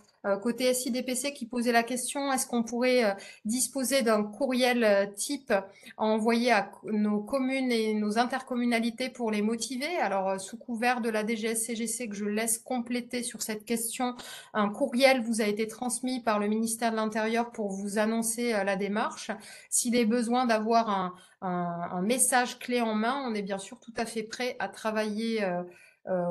[SPEAKER 1] côté SIDPC qui posait la question, est-ce qu'on pourrait disposer d'un courriel type envoyé à nos communes et nos intercommunalités pour les motiver? Alors, sous couvert de la DGS-CGC que je laisse compléter sur cette question, un courriel vous a été transmis par le ministère de l'Intérieur pour vous annoncer la démarche. S'il est besoin d'avoir un message clé en main, on est bien sûr tout à fait prêt à travailler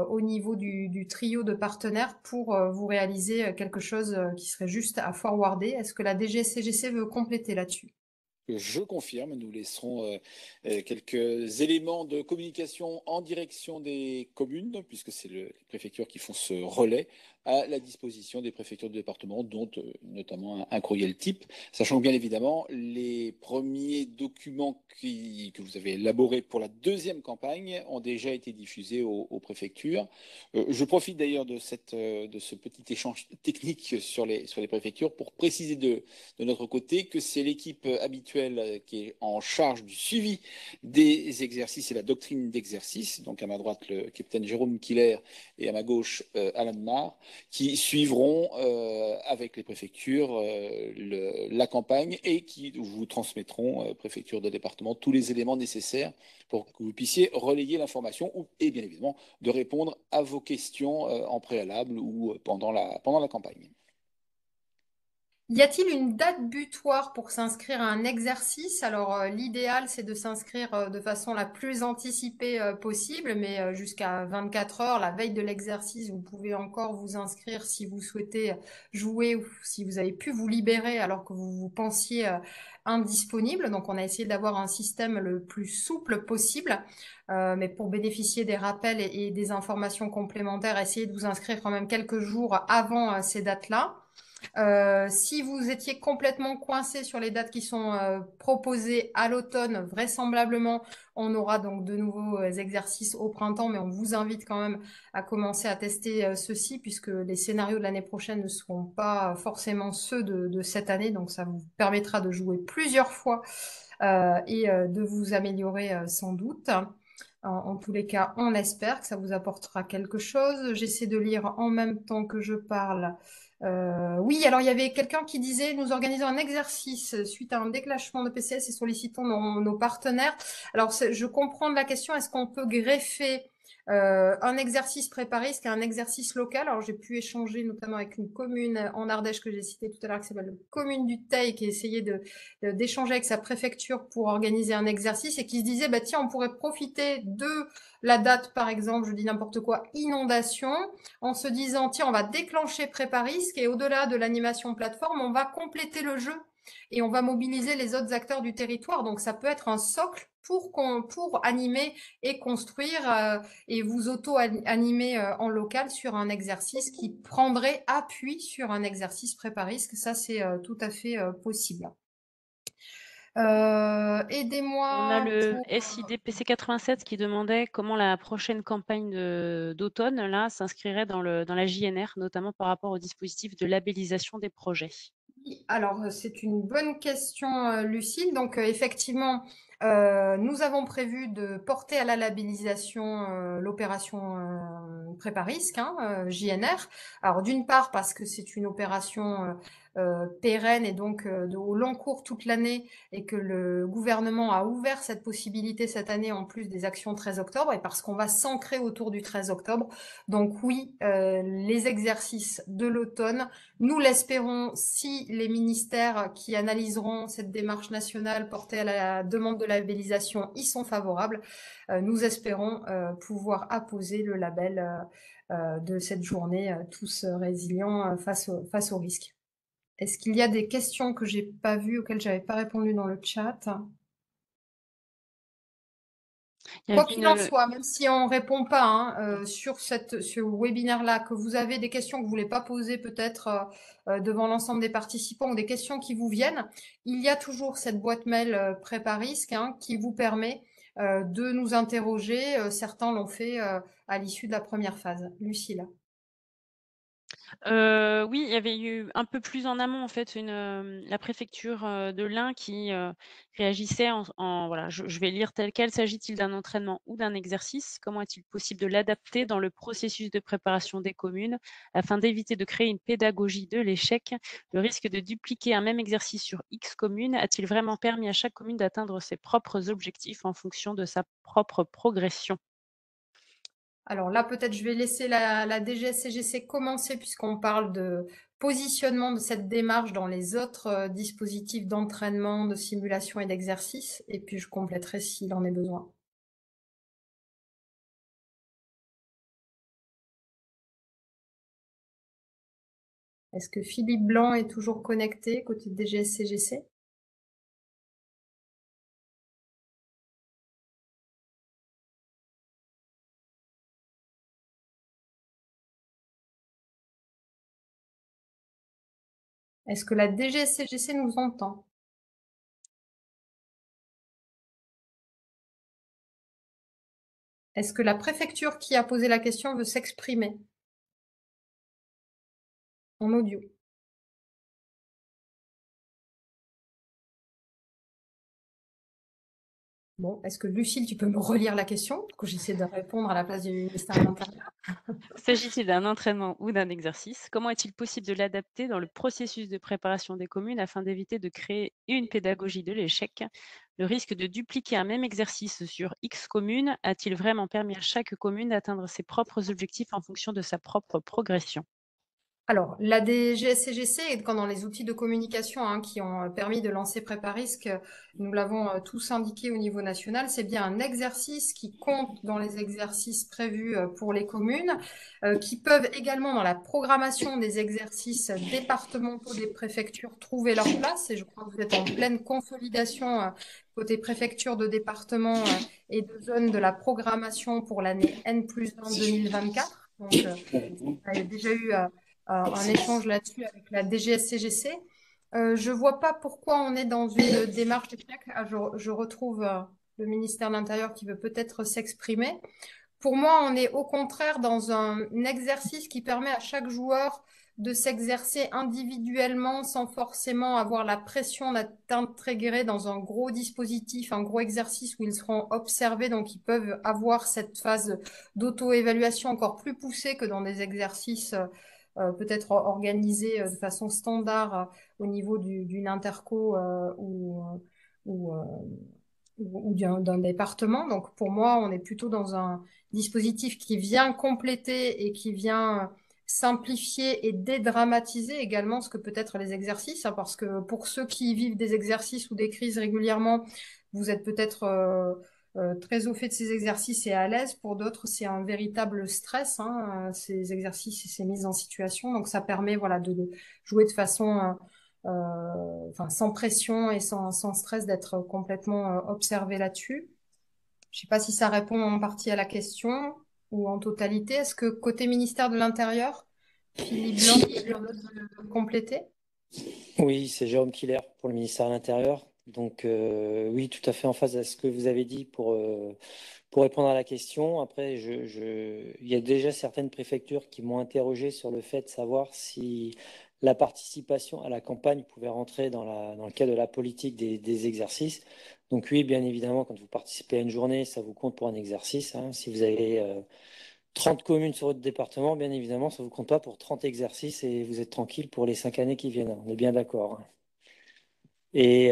[SPEAKER 1] au niveau du trio de partenaires pour vous réaliser quelque chose qui serait juste à forwarder. Est-ce que la DGS-CGC veut compléter là-dessus?
[SPEAKER 2] Je confirme, nous laisserons quelques éléments de communication en direction des communes, puisque c'est les préfectures qui font ce relais, à la disposition des préfectures de département, dont notamment un courriel type, sachant que bien évidemment, les premiers documents que vous avez élaborés pour la deuxième campagne ont déjà été diffusés aux préfectures. Je profite d'ailleurs de ce petit échange technique sur les préfectures pour préciser de notre côté que c'est l'équipe habituelle qui est en charge du suivi des exercices et la doctrine d'exercice, donc à ma droite le capitaine Jérôme Killer et à ma gauche Alain Mar, qui suivront avec les préfectures la campagne et qui vous transmettront, préfecture de département, tous les éléments nécessaires pour que vous puissiez relayer l'information et bien évidemment de répondre à vos questions en préalable ou pendant la campagne.
[SPEAKER 1] Y a-t-il une date butoir pour s'inscrire à un exercice? Alors, l'idéal, c'est de s'inscrire de façon la plus anticipée possible, mais jusqu'à 24 heures, la veille de l'exercice, vous pouvez encore vous inscrire si vous souhaitez jouer ou si vous avez pu vous libérer alors que vous vous pensiez indisponible. Donc, on a essayé d'avoir un système le plus souple possible. Mais pour bénéficier des rappels et des informations complémentaires, essayez de vous inscrire quand même quelques jours avant ces dates-là. Si vous étiez complètement coincé sur les dates qui sont proposées à l'automne, vraisemblablement, on aura donc de nouveaux exercices au printemps, mais on vous invite quand même à commencer à tester ceci, puisque les scénarios de l'année prochaine ne seront pas forcément ceux de cette année, donc ça vous permettra de jouer plusieurs fois et de vous améliorer sans doute. En tous les cas, on espère que ça vous apportera quelque chose. J'essaie de lire en même temps que je parle. Oui, alors il y avait quelqu'un qui disait nous organisons un exercice suite à un déclenchement de PCS et sollicitons nos partenaires. Alors je comprends de la question, est-ce qu'on peut greffer un exercice préparisque à un exercice local? Alors j'ai pu échanger notamment avec une commune en Ardèche que j'ai citée tout à l'heure qui s'appelle la commune du Teil, qui a essayé d'échanger avec sa préfecture pour organiser un exercice et qui se disait bah tiens, on pourrait profiter de la date, par exemple, je dis n'importe quoi, inondation, en se disant tiens, on va déclencher Préparisque et au-delà de l'animation plateforme, on va compléter le jeu et on va mobiliser les autres acteurs du territoire. Donc, ça peut être un socle pour animer et construire et vous auto-animer en local sur un exercice qui prendrait appui sur un exercice prépa-risque. Ça, c'est tout à fait possible.
[SPEAKER 4] On a
[SPEAKER 1] Aidez-moi
[SPEAKER 4] le
[SPEAKER 1] pour...
[SPEAKER 4] SIDPC 87 qui demandait comment la prochaine campagne d'automne là s'inscrirait dans la JNR, notamment par rapport au dispositif de labellisation des projets.
[SPEAKER 1] Alors, c'est une bonne question, Lucille. Donc, effectivement, nous avons prévu de porter à la labellisation l'opération Prépa-Risque, hein, JNR. Alors, d'une part, parce que c'est une opération pérenne et donc au long cours toute l'année, et que le gouvernement a ouvert cette possibilité cette année en plus des actions 13 octobre, et parce qu'on va s'ancrer autour du 13 octobre. Donc oui, les exercices de l'automne, nous l'espérons, si les ministères qui analyseront cette démarche nationale portée à la demande de labellisation y sont favorables, nous espérons pouvoir apposer le label de cette journée tous résilients face au risque. Est-ce qu'il y a des questions que j'ai pas vues, auxquelles j'avais pas répondu dans le chat? Quoi qu'il en soit, même si on répond pas hein, sur ce webinaire-là, que vous avez des questions que vous voulez pas poser peut-être devant l'ensemble des participants ou des questions qui vous viennent, il y a toujours cette boîte mail Prépa-Risque hein, qui vous permet de nous interroger. Certains l'ont fait à l'issue de la première phase. Lucille.
[SPEAKER 4] Oui, il y avait eu un peu plus en amont en fait la préfecture de l'Ain qui réagissait voilà, je vais lire tel quel. S'agit-il d'un entraînement ou d'un exercice? Comment est-il possible de l'adapter dans le processus de préparation des communes afin d'éviter de créer une pédagogie de l'échec? Le risque de dupliquer un même exercice sur X communes a-t-il vraiment permis à chaque commune d'atteindre ses propres objectifs en fonction de sa propre progression?
[SPEAKER 1] Alors là, peut-être je vais laisser la DGS-CGC commencer puisqu'on parle de positionnement de cette démarche dans les autres dispositifs d'entraînement, de simulation et d'exercice. Et puis je compléterai s'il en est besoin. Est-ce que Philippe Blanc est toujours connecté côté DGS-CGC? Est-ce que la DGS-CGC nous entend? Est-ce que la préfecture qui a posé la question veut s'exprimer en audio? Bon, est-ce que Lucille, tu peux me relire la question? Que j'essaie de répondre à la place du ministère de l'Intérieur.
[SPEAKER 4] S'agit-il d'un entraînement ou d'un exercice? Comment est-il possible de l'adapter dans le processus de préparation des communes afin d'éviter de créer une pédagogie de l'échec? Le risque de dupliquer un même exercice sur X communes a-t-il vraiment permis à chaque commune d'atteindre ses propres objectifs en fonction de sa propre progression?
[SPEAKER 1] Alors, la DGS-CGC est dans les outils de communication hein, qui ont permis de lancer Prépa-Risque, nous l'avons tous indiqué au niveau national, c'est bien un exercice qui compte dans les exercices prévus pour les communes, qui peuvent également dans la programmation des exercices départementaux des préfectures trouver leur place. Et je crois que vous êtes en pleine consolidation côté préfecture de département et de zone de la programmation pour l'année N+1 2024. Donc, il y a déjà eu un échange là-dessus avec la DGS-CGC. Je vois pas pourquoi on est dans une démarche d'échec. Ah, je retrouve le ministère de l'Intérieur qui veut peut-être s'exprimer. Pour moi, on est au contraire dans un exercice qui permet à chaque joueur de s'exercer individuellement sans forcément avoir la pression d'être intégré dans un gros dispositif, un gros exercice où ils seront observés, donc ils peuvent avoir cette phase d'auto-évaluation encore plus poussée que dans des exercices peut-être organisés de façon standard au niveau d'une interco ou, euh, ou d'un département. Donc pour moi, on est plutôt dans un dispositif qui vient compléter et qui vient simplifier et dédramatiser également ce que peut être les exercices, hein, parce que pour ceux qui vivent des exercices ou des crises régulièrement, vous êtes peut-être très au fait de ces exercices et à l'aise. Pour d'autres, c'est un véritable stress, hein, ces exercices et ces mises en situation. Donc ça permet voilà, de jouer de façon enfin, sans pression et sans stress d'être complètement observé là-dessus. Je sais pas si ça répond en partie à la question ou en totalité. Est-ce que côté ministère de l'Intérieur, Philippe Blanc, peut compléter?
[SPEAKER 12] Oui, c'est Jérôme Killer pour le ministère de l'Intérieur. Donc oui, tout à fait en phase à ce que vous avez dit pour répondre à la question. Après, il y a déjà certaines préfectures qui m'ont interrogé sur le fait de savoir si la participation à la campagne pouvait rentrer dans le cadre de la politique des exercices. Donc oui, bien évidemment, quand vous participez à une journée, ça vous compte pour un exercice, hein. Si vous avez 30 communes sur votre département, bien évidemment, ça ne vous compte pas pour 30 exercices et vous êtes tranquille pour les 5 années qui viennent. On est bien d'accord, hein. Et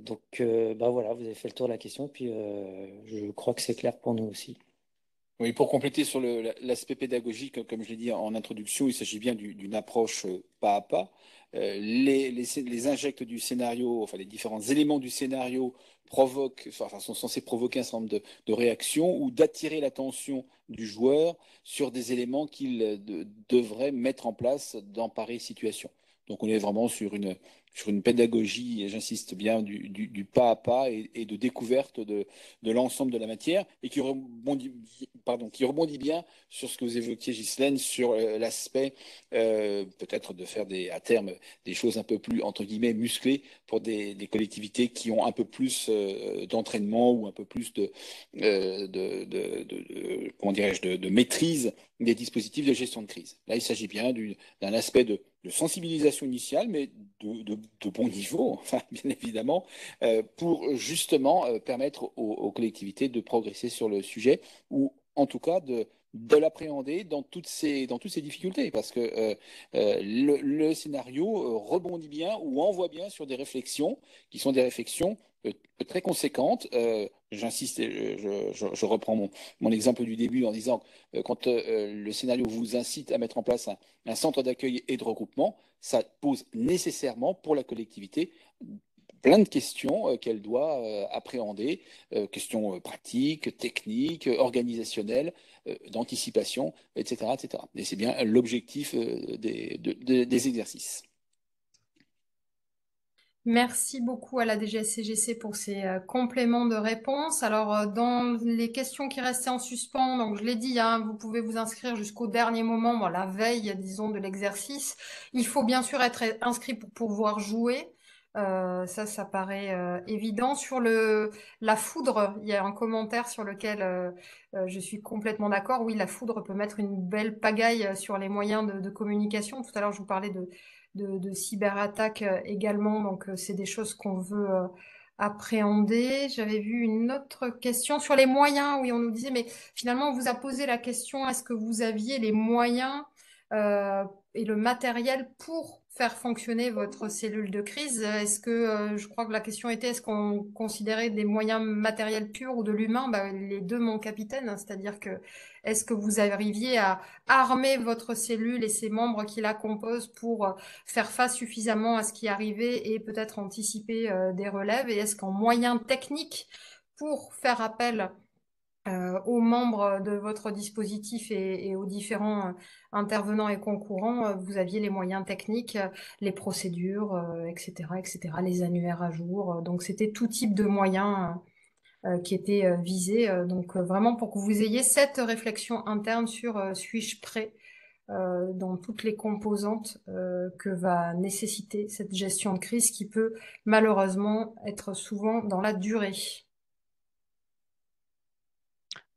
[SPEAKER 12] donc, bah voilà, vous avez fait le tour de la question. Puis, je crois que c'est clair pour nous aussi.
[SPEAKER 2] Oui, pour compléter sur l'aspect pédagogique, comme je l'ai dit en introduction, il s'agit bien d'une approche pas à pas. Les injects du scénario, enfin les différents éléments du scénario sont censés provoquer un certain nombre de réactions ou d'attirer l'attention du joueur sur des éléments qu'il devrait mettre en place dans pareille situation. Donc on est vraiment sur une pédagogie, et j'insiste bien, du pas à pas et de découverte de l'ensemble de la matière et qui rebondit bien sur ce que vous évoquiez, Ghislaine, sur l'aspect peut-être de faire à terme des choses un peu plus, entre guillemets, musclées pour des collectivités qui ont un peu plus d'entraînement ou un peu plus comment dirais-je, de maîtrise des dispositifs de gestion de crise. Là, il s'agit bien d'un aspect de sensibilisation initiale, mais de bon niveau, enfin, bien évidemment, pour justement permettre aux collectivités de progresser sur le sujet, ou en tout cas de l'appréhender dans toutes ces difficultés, parce que le scénario rebondit bien ou envoie bien sur des réflexions qui sont des réflexions très conséquentes. J'insiste, je reprends mon exemple du début en disant que quand le scénario vous incite à mettre en place un centre d'accueil et de regroupement, ça pose nécessairement pour la collectivité plein de questions qu'elle doit appréhender, questions pratiques, techniques, organisationnelles, d'anticipation, etc., etc. Et c'est bien l'objectif des exercices.
[SPEAKER 1] Merci beaucoup à la DGSCGC pour ces compléments de réponse. Alors, dans les questions qui restaient en suspens, donc je l'ai dit, hein, vous pouvez vous inscrire jusqu'au dernier moment, bon, la veille, disons, de l'exercice. Il faut bien sûr être inscrit pour pouvoir jouer. Ça paraît évident. Sur la foudre, il y a un commentaire sur lequel je suis complètement d'accord. Oui, la foudre peut mettre une belle pagaille sur les moyens de communication. Tout à l'heure, je vous parlais de cyberattaques également. Donc, c'est des choses qu'on veut appréhender. J'avais vu une autre question sur les moyens. Oui, on nous disait, mais finalement, on vous a posé la question, est-ce que vous aviez les moyens et le matériel pour faire fonctionner votre cellule de crise? Est-ce que, je crois que la question était, est-ce qu'on considérait des moyens matériels purs ou de l'humain? Les deux, mon capitaine, hein, c'est-à-dire que est-ce que vous arriviez à armer votre cellule et ses membres qui la composent pour faire face suffisamment à ce qui arrivait et peut-être anticiper des relèves? Et est-ce qu'en moyens techniques, pour faire appel aux membres de votre dispositif et aux différents intervenants et concurrents, vous aviez les moyens techniques, les procédures, etc., etc., les annuaires à jour. Donc, c'était tout type de moyens qui étaient visés. Donc, vraiment pour que vous ayez cette réflexion interne sur suis-je prêt dans toutes les composantes que va nécessiter cette gestion de crise qui peut malheureusement être souvent dans la durée.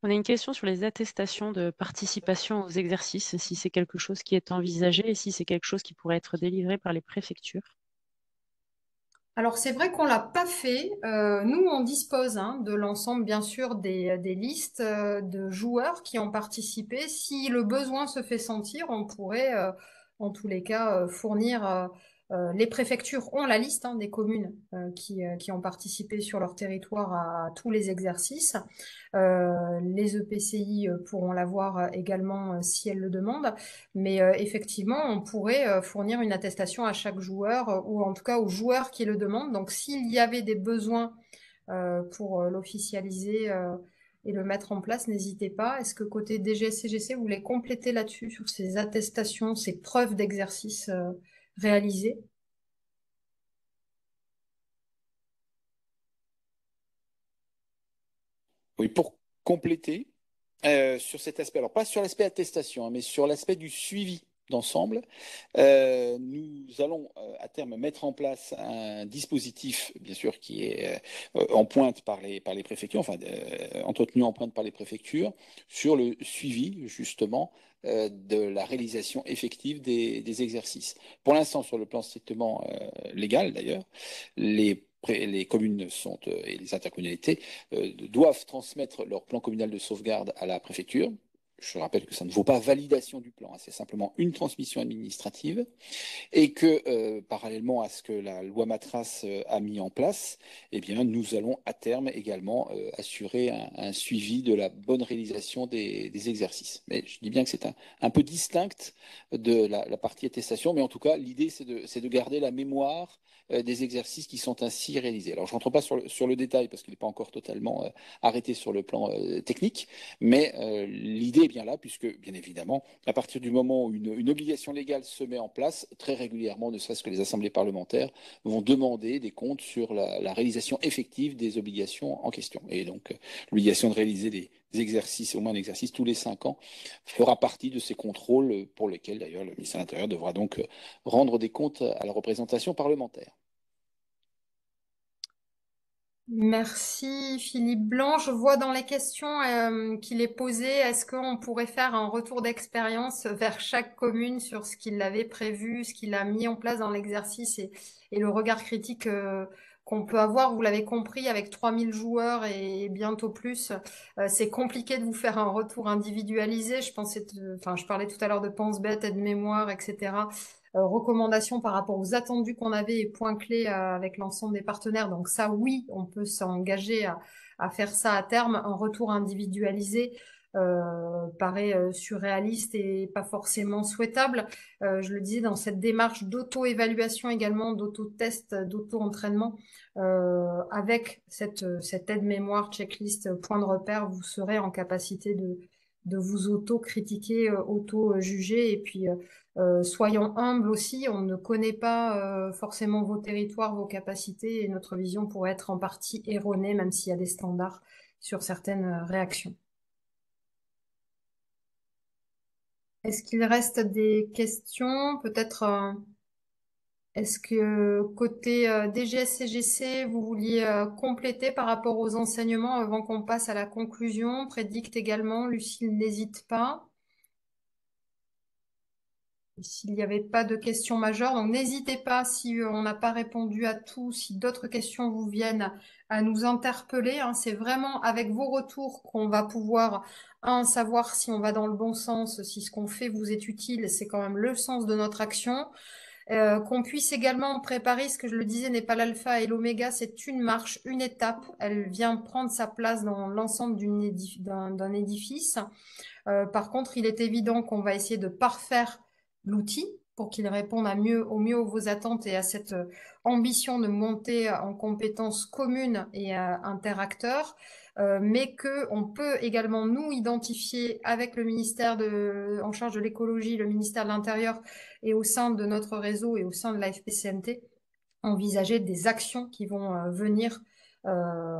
[SPEAKER 4] On a une question sur les attestations de participation aux exercices, si c'est quelque chose qui est envisagé et si c'est quelque chose qui pourrait être délivré par les préfectures.
[SPEAKER 1] Alors c'est vrai qu'on l'a pas fait. Nous, on dispose de l'ensemble, bien sûr, des listes de joueurs qui ont participé. Si le besoin se fait sentir, on pourrait, en tous les cas, fournir. Les préfectures ont la liste des communes qui ont participé sur leur territoire à tous les exercices. Les EPCI pourront l'avoir également si elles le demandent. Mais effectivement, on pourrait fournir une attestation à chaque joueur ou en tout cas aux joueurs qui le demandent. Donc, s'il y avait des besoins pour l'officialiser et le mettre en place, n'hésitez pas. Est-ce que côté DGSCGC, vous voulez compléter là-dessus sur ces attestations, ces preuves d'exercice réalisées?
[SPEAKER 2] Oui, pour compléter sur cet aspect, alors pas sur l'aspect attestation, hein, mais sur l'aspect du suivi d'ensemble, nous allons à terme mettre en place un dispositif, bien sûr, qui est en pointe par les préfectures, enfin entretenu en pointe par les préfectures, sur le suivi justement de la réalisation effective des exercices. Pour l'instant, sur le plan strictement légal d'ailleurs, les communes et les intercommunalités doivent transmettre leur plan communal de sauvegarde à la préfecture. Je rappelle que ça ne vaut pas validation du plan, hein, c'est simplement une transmission administrative et que parallèlement à ce que la loi Matras a mis en place, eh bien, nous allons à terme également assurer un suivi de la bonne réalisation des exercices. Mais je dis bien que c'est un peu distinct de la partie attestation, mais en tout cas, l'idée, c'est de garder la mémoire des exercices qui sont ainsi réalisés. Alors, je ne rentre pas sur le détail parce qu'il n'est pas encore totalement arrêté sur le plan technique, mais l'idée est bien là, puisque, bien évidemment, à partir du moment où une obligation légale se met en place, très régulièrement, ne serait-ce que les assemblées parlementaires vont demander des comptes sur la réalisation effective des obligations en question. Et donc, l'obligation de réaliser des exercices, au moins un exercice tous les 5 ans, fera partie de ces contrôles pour lesquels, d'ailleurs, le ministère de l'Intérieur devra donc rendre des comptes à la représentation parlementaire.
[SPEAKER 1] Merci Philippe Blanc. Je vois dans les questions qu'il est posé, est-ce qu'on pourrait faire un retour d'expérience vers chaque commune sur ce qu'il avait prévu, ce qu'il a mis en place dans l'exercice et le regard critique qu'on peut avoir. Vous l'avez compris, avec 3000 joueurs et bientôt plus, c'est compliqué de vous faire un retour individualisé. Je parlais tout à l'heure de pense-bête, aide-mémoire, etc. Recommandations par rapport aux attendus qu'on avait et points clés avec l'ensemble des partenaires. Donc ça, oui, on peut s'engager à faire ça à terme. Un retour individualisé paraît surréaliste et pas forcément souhaitable. Je le disais, dans cette démarche d'auto-évaluation également, d'auto-test, d'auto-entraînement, avec cette aide-mémoire, checklist, point de repère, vous serez en capacité de vous auto-critiquer, auto-juger et puis soyons humbles aussi, on ne connaît pas forcément vos territoires, vos capacités, et notre vision pourrait être en partie erronée, même s'il y a des standards sur certaines réactions. Est-ce qu'il reste des questions? Peut-être, est-ce que côté DGS-CGC, vous vouliez compléter par rapport aux enseignements avant qu'on passe à la conclusion? Prédicte également, Lucille n'hésite pas. S'il n'y avait pas de questions majeures, donc n'hésitez pas si on n'a pas répondu à tout, si d'autres questions vous viennent à nous interpeller. Hein. C'est vraiment avec vos retours qu'on va pouvoir, savoir si on va dans le bon sens, si ce qu'on fait vous est utile, c'est quand même le sens de notre action. Qu'on puisse également préparer, ce que je le disais, n'est pas l'alpha et l'oméga, c'est une marche, une étape. Elle vient prendre sa place dans l'ensemble d'un édifice. Par contre, il est évident qu'on va essayer de parfaire l'outil pour qu'il réponde au mieux aux vos attentes et à cette ambition de monter en compétences communes et interacteurs, mais qu'on peut également nous identifier avec le ministère en charge de l'écologie, le ministère de l'Intérieur et au sein de notre réseau et au sein de la FPCNT, envisager des actions qui vont venir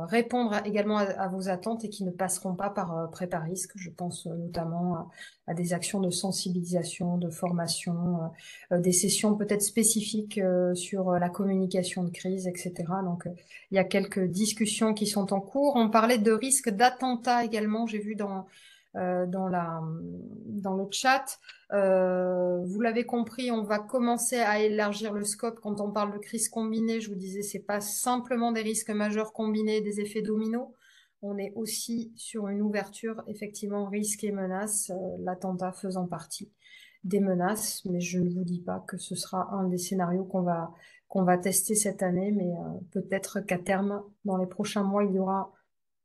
[SPEAKER 1] répondre également à vos attentes et qui ne passeront pas par Préparisque. Je pense notamment à des actions de sensibilisation, de formation, des sessions peut-être spécifiques sur la communication de crise, etc. Donc, il y a quelques discussions qui sont en cours. On parlait de risque d'attentat également, j'ai vu dans le chat. Vous l'avez compris, on va commencer à élargir le scope quand on parle de crise combinée. Je vous disais, c'est pas simplement des risques majeurs combinés, des effets dominos. On est aussi sur une ouverture, effectivement, risque et menaces, l'attentat faisant partie des menaces. Mais je ne vous dis pas que ce sera un des scénarios qu'on va tester cette année, mais peut-être qu'à terme, dans les prochains mois, il y aura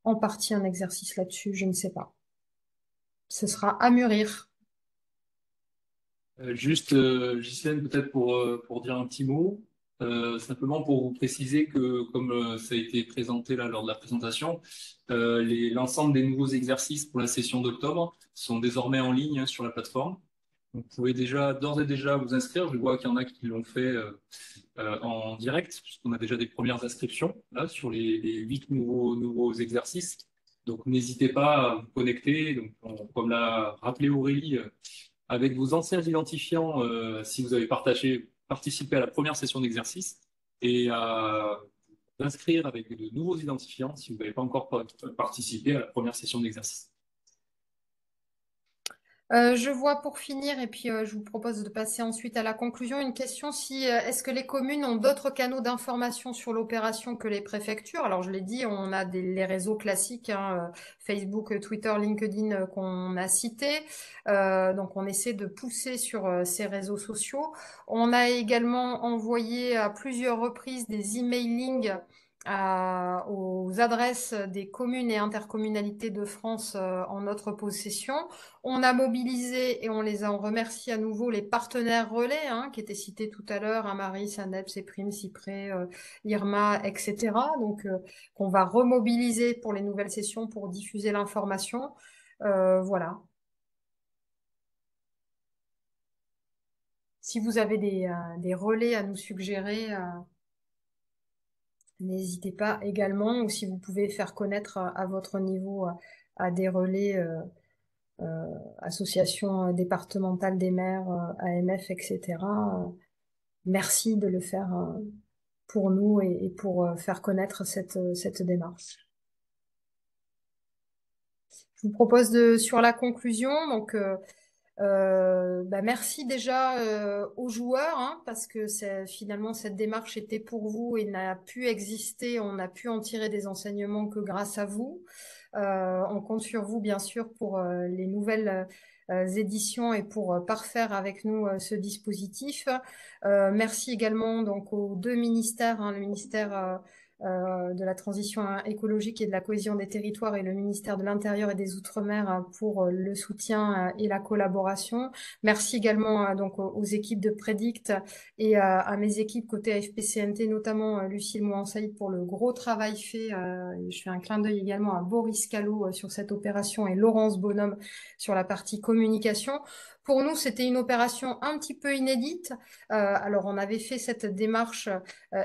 [SPEAKER 1] en partie un exercice là-dessus, je ne sais pas. Ce sera à mûrir.
[SPEAKER 13] Juste, Ghislaine, peut-être pour dire un petit mot, simplement pour vous préciser que, comme ça a été présenté là lors de la présentation, l'ensemble des nouveaux exercices pour la session d'octobre sont désormais en ligne sur la plateforme. Donc, vous pouvez d'ores et déjà vous inscrire. Je vois qu'il y en a qui l'ont fait en direct, puisqu'on a déjà des premières inscriptions là, sur les 8 nouveaux exercices. Donc, n'hésitez pas à vous connecter. Donc, comme l'a rappelé Aurélie, avec vos anciens identifiants, si vous avez participé à la première session d'exercice, et à vous inscrire avec de nouveaux identifiants si vous n'avez pas encore participé à la première session d'exercice.
[SPEAKER 1] Je vois pour finir, et puis je vous propose de passer ensuite à la conclusion, une question si est-ce que les communes ont d'autres canaux d'information sur l'opération que les préfectures? Alors je l'ai dit, on a les réseaux classiques, hein, Facebook, Twitter, LinkedIn qu'on a cités. Donc on essaie de pousser sur ces réseaux sociaux. On a également envoyé à plusieurs reprises des emailings aux adresses des communes et intercommunalités de France en notre possession. On a mobilisé et on les a, on remercie à nouveau les partenaires relais hein, qui étaient cités tout à l'heure, Marie, Sanep, Céprime, Cyprès, Irma, etc. Donc qu'on va remobiliser pour les nouvelles sessions pour diffuser l'information. Voilà. Si vous avez des relais à nous suggérer, n'hésitez pas également, ou si vous pouvez faire connaître à votre niveau à des relais associations départementales des maires, AMF, etc. Merci de le faire pour nous et pour faire connaître cette démarche. Je vous propose sur la conclusion, donc merci déjà aux joueurs hein, parce que finalement cette démarche était pour vous et n'a pu exister, on a pu en tirer des enseignements que grâce à vous. On compte sur vous bien sûr pour les nouvelles éditions et pour parfaire avec nous ce dispositif. Merci également donc aux deux ministères, hein, le ministère de la transition écologique et de la cohésion des territoires et le ministère de l'Intérieur et des Outre-mer pour le soutien et la collaboration. Merci également donc aux équipes de Prédict et à mes équipes côté AFP-CNT, notamment Lucille Mouansaïd pour le gros travail fait. Je fais un clin d'œil également à Boris Callot sur cette opération et Laurence Bonhomme sur la partie communication. Pour nous, c'était une opération un petit peu inédite. Alors, on avait fait cette démarche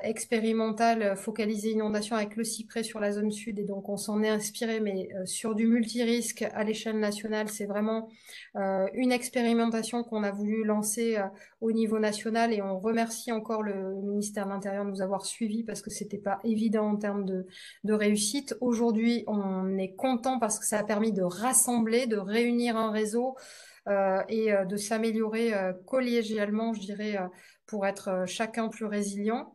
[SPEAKER 1] expérimentale focalisée inondation avec le cyprès sur la zone sud et donc on s'en est inspiré, mais sur du multirisque à l'échelle nationale, c'est vraiment une expérimentation qu'on a voulu lancer au niveau national et on remercie encore le ministère de l'Intérieur de nous avoir suivis parce que c'était pas évident en termes de réussite. Aujourd'hui, on est content parce que ça a permis de rassembler, de réunir un réseau et de s'améliorer collégialement, je dirais, pour être chacun plus résilient.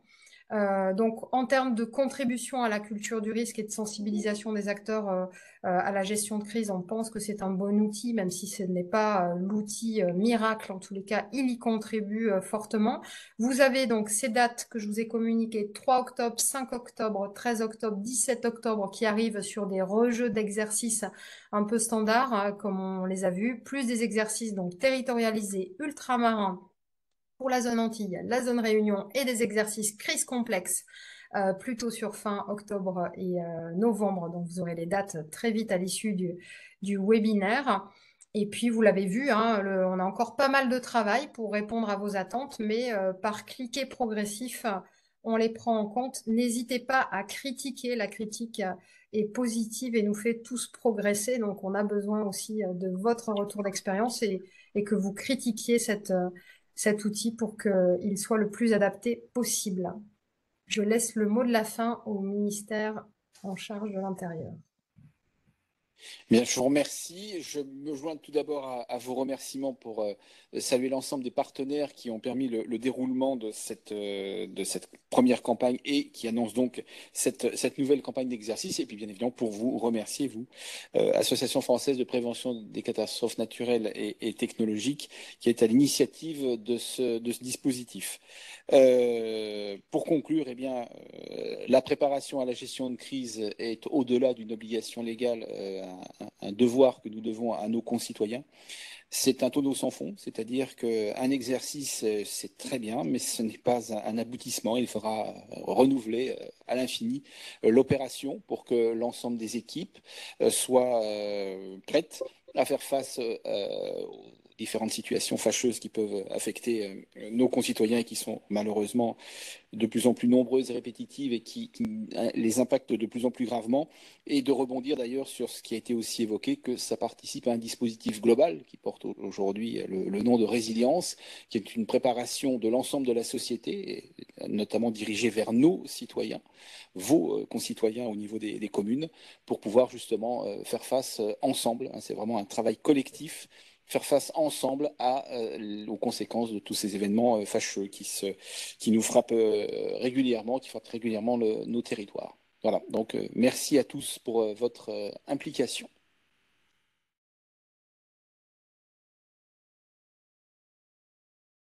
[SPEAKER 1] Donc, en termes de contribution à la culture du risque et de sensibilisation des acteurs à la gestion de crise, on pense que c'est un bon outil, même si ce n'est pas l'outil miracle. En tous les cas, il y contribue fortement. Vous avez donc ces dates que je vous ai communiquées, 3 octobre, 5 octobre, 13 octobre, 17 octobre, qui arrivent sur des rejeux d'exercices un peu standards, hein, comme on les a vus, plus des exercices donc territorialisés, ultramarins, pour la zone Antilles, la zone Réunion et des exercices crise complexe plutôt sur fin octobre et novembre. Donc, vous aurez les dates très vite à l'issue du webinaire. Et puis, vous l'avez vu, hein, on a encore pas mal de travail pour répondre à vos attentes, mais par cliquet progressif, on les prend en compte. N'hésitez pas à critiquer. La critique est positive et nous fait tous progresser. Donc, on a besoin aussi de votre retour d'expérience et que vous critiquiez cet outil pour qu'il soit le plus adapté possible. Je laisse le mot de la fin au ministère en charge de l'Intérieur.
[SPEAKER 2] Bien, je vous remercie. Je me joins tout d'abord à vos remerciements pour saluer l'ensemble des partenaires qui ont permis le déroulement de cette première campagne et qui annoncent donc cette nouvelle campagne d'exercice. Et puis, bien évidemment, pour vous remercier, vous, Association française de prévention des catastrophes naturelles et technologiques, qui est à l'initiative de ce dispositif. Pour conclure, eh bien, la préparation à la gestion de crise est au-delà d'une obligation légale, un devoir que nous devons à nos concitoyens. C'est un tonneau sans fond, c'est-à-dire qu'un exercice, c'est très bien, mais ce n'est pas un aboutissement. Il faudra renouveler à l'infini l'opération pour que l'ensemble des équipes soient prêtes à faire face différentes situations fâcheuses qui peuvent affecter nos concitoyens et qui sont malheureusement de plus en plus nombreuses et répétitives et qui les impactent de plus en plus gravement, et de rebondir d'ailleurs sur ce qui a été aussi évoqué, que ça participe à un dispositif global qui porte aujourd'hui le nom de résilience, qui est une préparation de l'ensemble de la société, et notamment dirigée vers nos citoyens, vos concitoyens au niveau des communes, pour pouvoir justement faire face ensemble. C'est vraiment un travail collectif, faire face ensemble aux conséquences de tous ces événements fâcheux qui nous frappent régulièrement, qui frappent régulièrement nos territoires. Voilà, donc merci à tous pour votre implication.